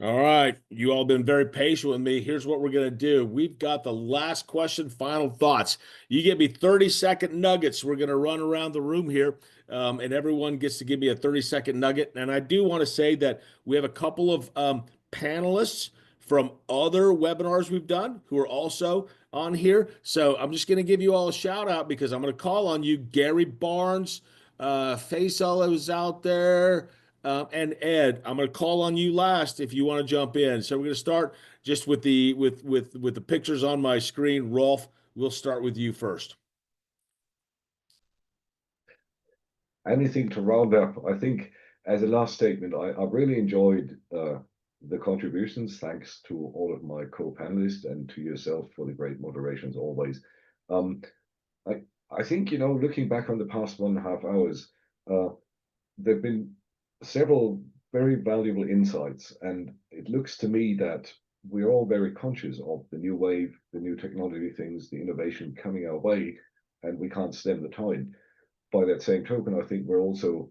[SPEAKER 2] All right. You all been very patient with me. Here's what we're going to do. We've got the last question, final thoughts. You give me 30-second nuggets. We're going to run around the room here, and everyone gets to give me a 30-second nugget. And I do want to say that we have a couple of panelists from other webinars we've done who are also on here. So I'm just going to give you all a shout out, because I'm going to call on you. Gary Barnes, Faisal is out there, and Ed. I'm going to call on you last if you want to jump in. So we're going to start just with the pictures on my screen. Rolf, we'll start with you first.
[SPEAKER 3] Anything to round up? I think as a last statement, I really enjoyed the contributions. Thanks to all of my co-panelists and to yourself for the great moderations always. I think, looking back on the past 1.5 hours, there've been several very valuable insights. And it looks to me that we're all very conscious of the new wave, the new technology things, the innovation coming our way, and we can't stem the tide. By that same token, I think we're also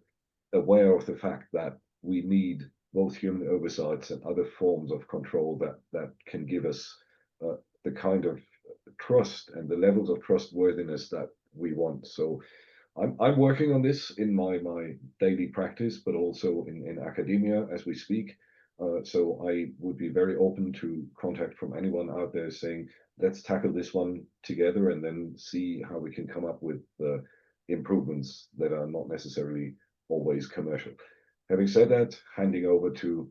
[SPEAKER 3] aware of the fact that we need both human oversights and other forms of control that can give us the kind of trust and the levels of trustworthiness that we want. So I'm working on this in my daily practice, but also in academia as we speak. So I would be very open to contact from anyone out there saying, let's tackle this one together and then see how we can come up with improvements that are not necessarily always commercial. Having said that, handing over to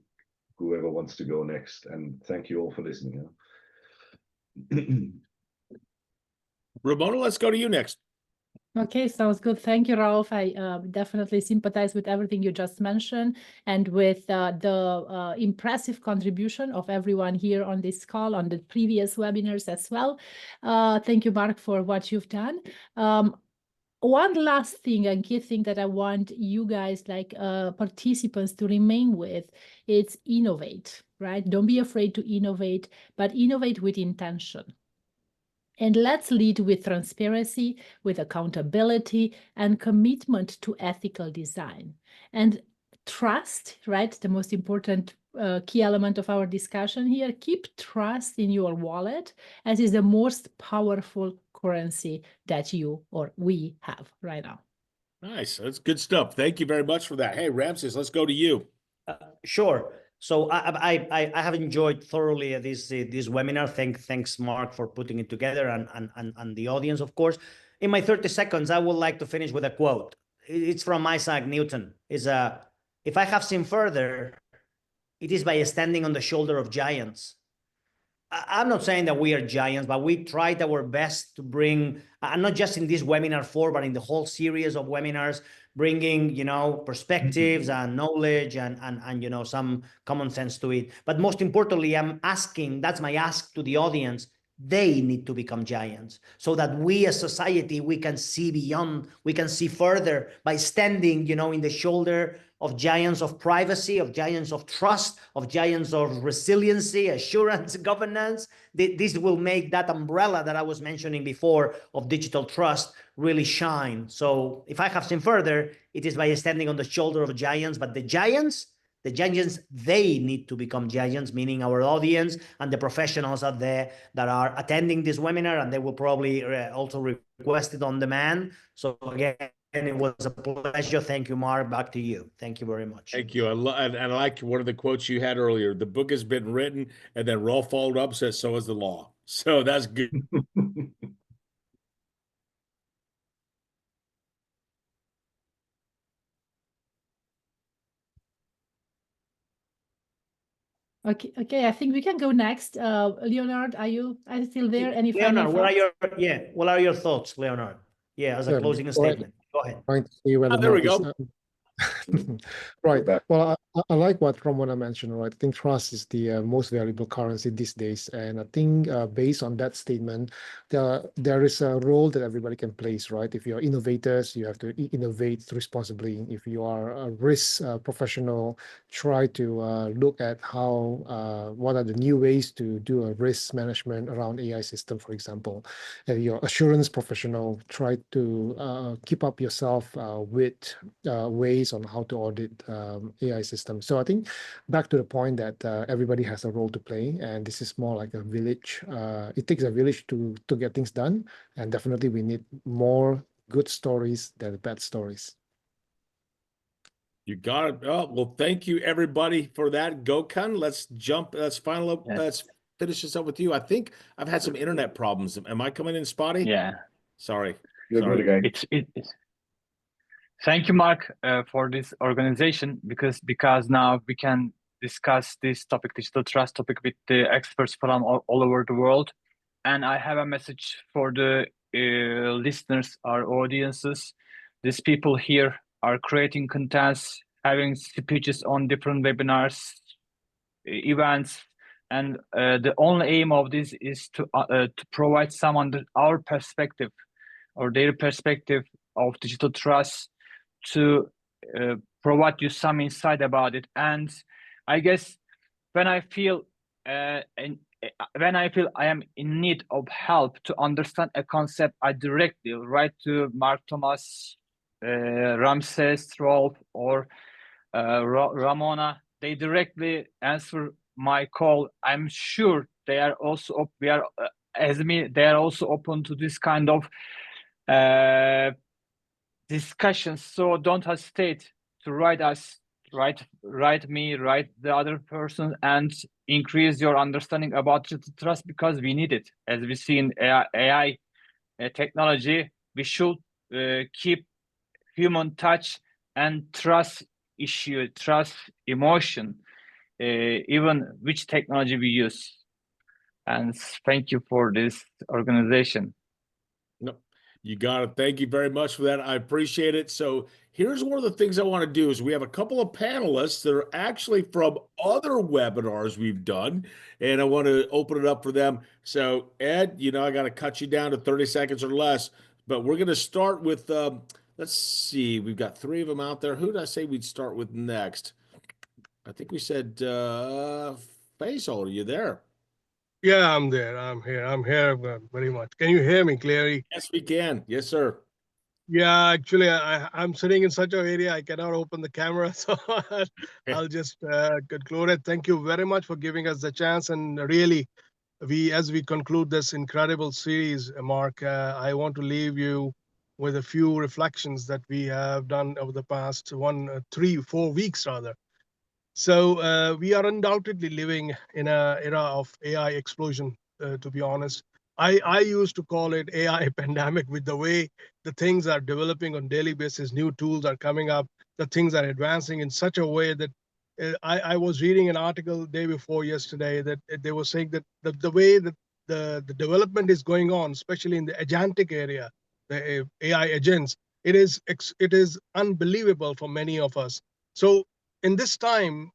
[SPEAKER 3] whoever wants to go next. And thank you all for listening.
[SPEAKER 2] Ramona, let's go to you next.
[SPEAKER 6] Okay, sounds good. Thank you, Ralph. I definitely sympathize with everything you just mentioned and with the impressive contribution of everyone here on this call, on the previous webinars as well. Thank you, Mark, for what you've done. One last thing and key thing that I want you guys, like participants, to remain with, it's innovate, right? Don't be afraid to innovate, but innovate with intention. And let's lead with transparency, with accountability, and commitment to ethical design. And trust, right? The most important key element of our discussion here. Keep trust in your wallet, as is the most powerful currency that you or we have right now.
[SPEAKER 2] Nice. That's good stuff. Thank you very much for that. Hey, Ramses, let's go to you.
[SPEAKER 1] Sure. So I have enjoyed thoroughly this webinar. Thanks, Mark, for putting it together, and the audience, of course. In my 30 seconds, I would like to finish with a quote. It's from Isaac Newton. If I have seen further, it is by standing on the shoulder of giants. I'm not saying that we are giants, but we tried our best to bring, and not just in this webinar 4, but in the whole series of webinars, bringing, perspectives and knowledge and some common sense to it. But most importantly, that's my ask to the audience. They need to become giants so that we as society, we can see beyond, we can see further by standing, in the shoulder of giants of privacy, of giants of trust, of giants of resiliency, assurance, governance. This will make that umbrella that I was mentioning before of digital trust really shine. So if I have seen further, it is by standing on the shoulder of giants, but the giants, they need to become giants, meaning our audience and the professionals out there that are attending this webinar, and they will probably also request it on demand. So again, it was a pleasure. Thank you, Mark. Back to you. Thank you very much.
[SPEAKER 2] Thank you. And I like one of the quotes you had earlier. The book has been written, and then Rolf followed up, says, so is the law. So that's good.
[SPEAKER 6] Okay. I think we can go next. Leonard, are you still there? Any
[SPEAKER 1] Leonard,
[SPEAKER 6] final
[SPEAKER 1] what are your thoughts, Leonard? Yeah, as a closing statement. Go ahead.
[SPEAKER 5] Trying to see whether
[SPEAKER 2] there we go.
[SPEAKER 5] Right. Well, I like what Ramona mentioned, right? I think trust is the most valuable currency these days. And I think based on that statement, there is a role that everybody can place, right? If you're innovators, you have to innovate responsibly. If you are a risk professional, try to look at what are the new ways to do a risk management around AI system, for example. If you're assurance professional, try to keep up yourself with ways on how to audit AI systems. So I think back to the point that everybody has a role to play, and this is more like a village. It takes a village to get things done, and definitely we need more good stories than bad stories.
[SPEAKER 2] You got it. Oh, well, thank you everybody for that. Gökhan, let's finish this up with you. I think I've had some internet problems. Am I coming in spotty?
[SPEAKER 4] Yeah.
[SPEAKER 2] Sorry.
[SPEAKER 3] You're good again.
[SPEAKER 4] Thank you, Mark, for this organization, because now we can discuss this topic, digital trust topic, with the experts from all over the world. And I have a message for the listeners, our audiences. These people here are creating contents, having speeches on different webinars, events, and the only aim of this is to provide someone our perspective or their perspective of digital trust, to provide you some insight about it. And I guess when I feel when I feel I am in need of help to understand a concept, I directly write to Mark Thomas, Ramses, Rolf, or Ramona. They directly answer my call. I'm sure they are also they are also open to this kind of discussions. So don't hesitate to write us, write me, write the other person, and increase your understanding about trust, because we need it. As we see in AI technology, we should keep human touch and trust emotion, even which technology we use. And thank you for this organization.
[SPEAKER 2] No, you got it. Thank you very much for that. I appreciate it. So here's one of the things I want to do is we have a couple of panelists that are actually from other webinars we've done, and I want to open it up for them. So Ed, I got to cut you down to 30 seconds or less, but we're going to start with, let's see, we've got 3 of them out there. Who did I say we'd start with next? I think we said Faisal, are you there?
[SPEAKER 8] Yeah, I'm there. I'm here very much. Can you hear me clearly?
[SPEAKER 2] Yes, we can. Yes, sir.
[SPEAKER 8] Yeah, actually, I'm sitting in such an area I cannot open the camera, so I'll just conclude it. Thank you very much for giving us the chance. And really, as we conclude this incredible series, Mark, I want to leave you with a few reflections that we have done over the past 3-4 weeks, rather. So we are undoubtedly living in an era of AI explosion, to be honest. I used to call it AI pandemic, with the way the things are developing on daily basis, new tools are coming up, the things are advancing in such a way that I was reading an article day before yesterday that they were saying that the way that the development is going on, especially in the agentic area, the AI agents, it is unbelievable for many of us. So in this time,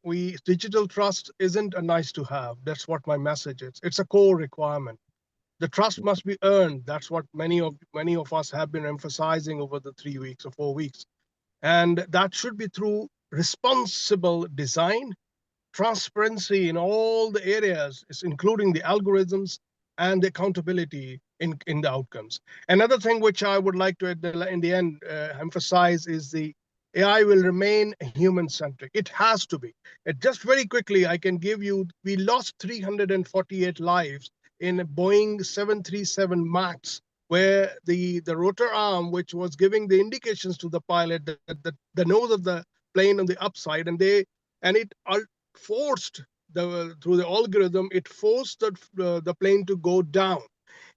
[SPEAKER 8] digital trust isn't a nice to have. That's what my message is. It's a core requirement. The trust must be earned. That's what many of us have been emphasizing over the 3 weeks or 4 weeks. And that should be through responsible design, transparency in all the areas, including the algorithms and the accountability in the outcomes. Another thing which I would like to, in the end, emphasize is the AI will remain human-centric. It has to be. Just very quickly, I can give you, we lost 348 lives in a Boeing 737 MAX, where the rotor arm, which was giving the indications to the pilot, the nose of the plane on the upside, and it forced, through the algorithm, it forced the plane to go down.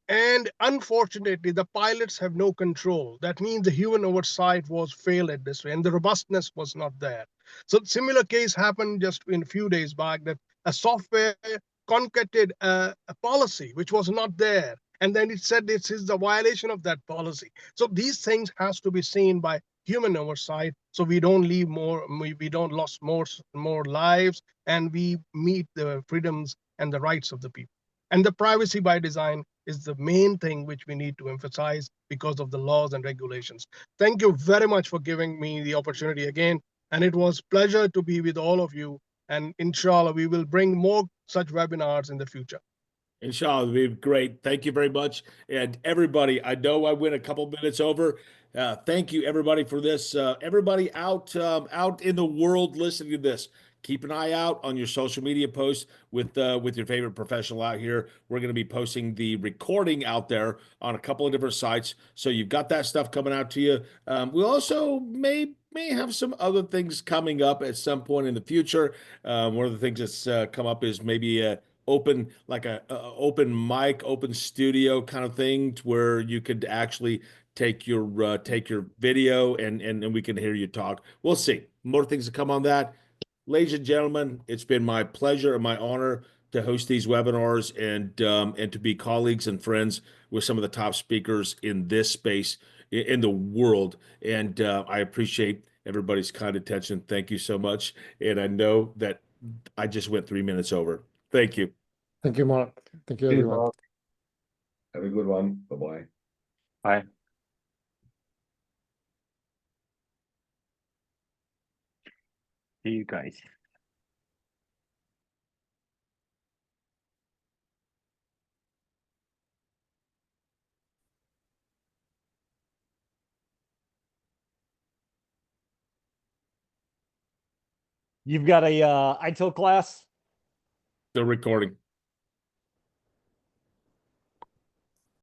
[SPEAKER 8] And unfortunately, the pilots have no control. That means the human oversight was failed at this way, and the robustness was not there. So similar case happened just in a few days back, that a software concocted a policy which was not there. And then it said this is the violation of that policy. So these things has to be seen by human oversight, so we don't we don't lose more lives, and we meet the freedoms and the rights of the people. And the privacy by design is the main thing which we need to emphasize because of the laws and regulations. Thank you very much for giving me the opportunity again. And it was a pleasure to be with all of you. And inshallah, we will bring more such webinars in the future.
[SPEAKER 2] Inshallah, it'll be great. Thank you very much. And everybody, I know I went a couple minutes over. Thank you, everybody, for this. Everybody out in the world listening to this, keep an eye out on your social media posts with your favorite professional out here. We're going to be posting the recording out there on a couple of different sites, so you've got that stuff coming out to you. We also may have some other things coming up at some point in the future. One of the things that's come up is maybe a open mic, open studio kind of thing, to where you could actually take your video and we can hear you talk. We'll see. More things to come on that. Ladies and gentlemen, it's been my pleasure and my honor to host these webinars and to be colleagues and friends with some of the top speakers in this space in the world. And I appreciate everybody's kind attention. Thank you so much. And I know that I just went 3 minutes over. Thank you.
[SPEAKER 5] Thank you, Mark. Thank you, everyone.
[SPEAKER 3] Have a good one. Bye-bye.
[SPEAKER 4] Bye. See you guys.
[SPEAKER 7] You've got a ITIL class?
[SPEAKER 2] Still recording.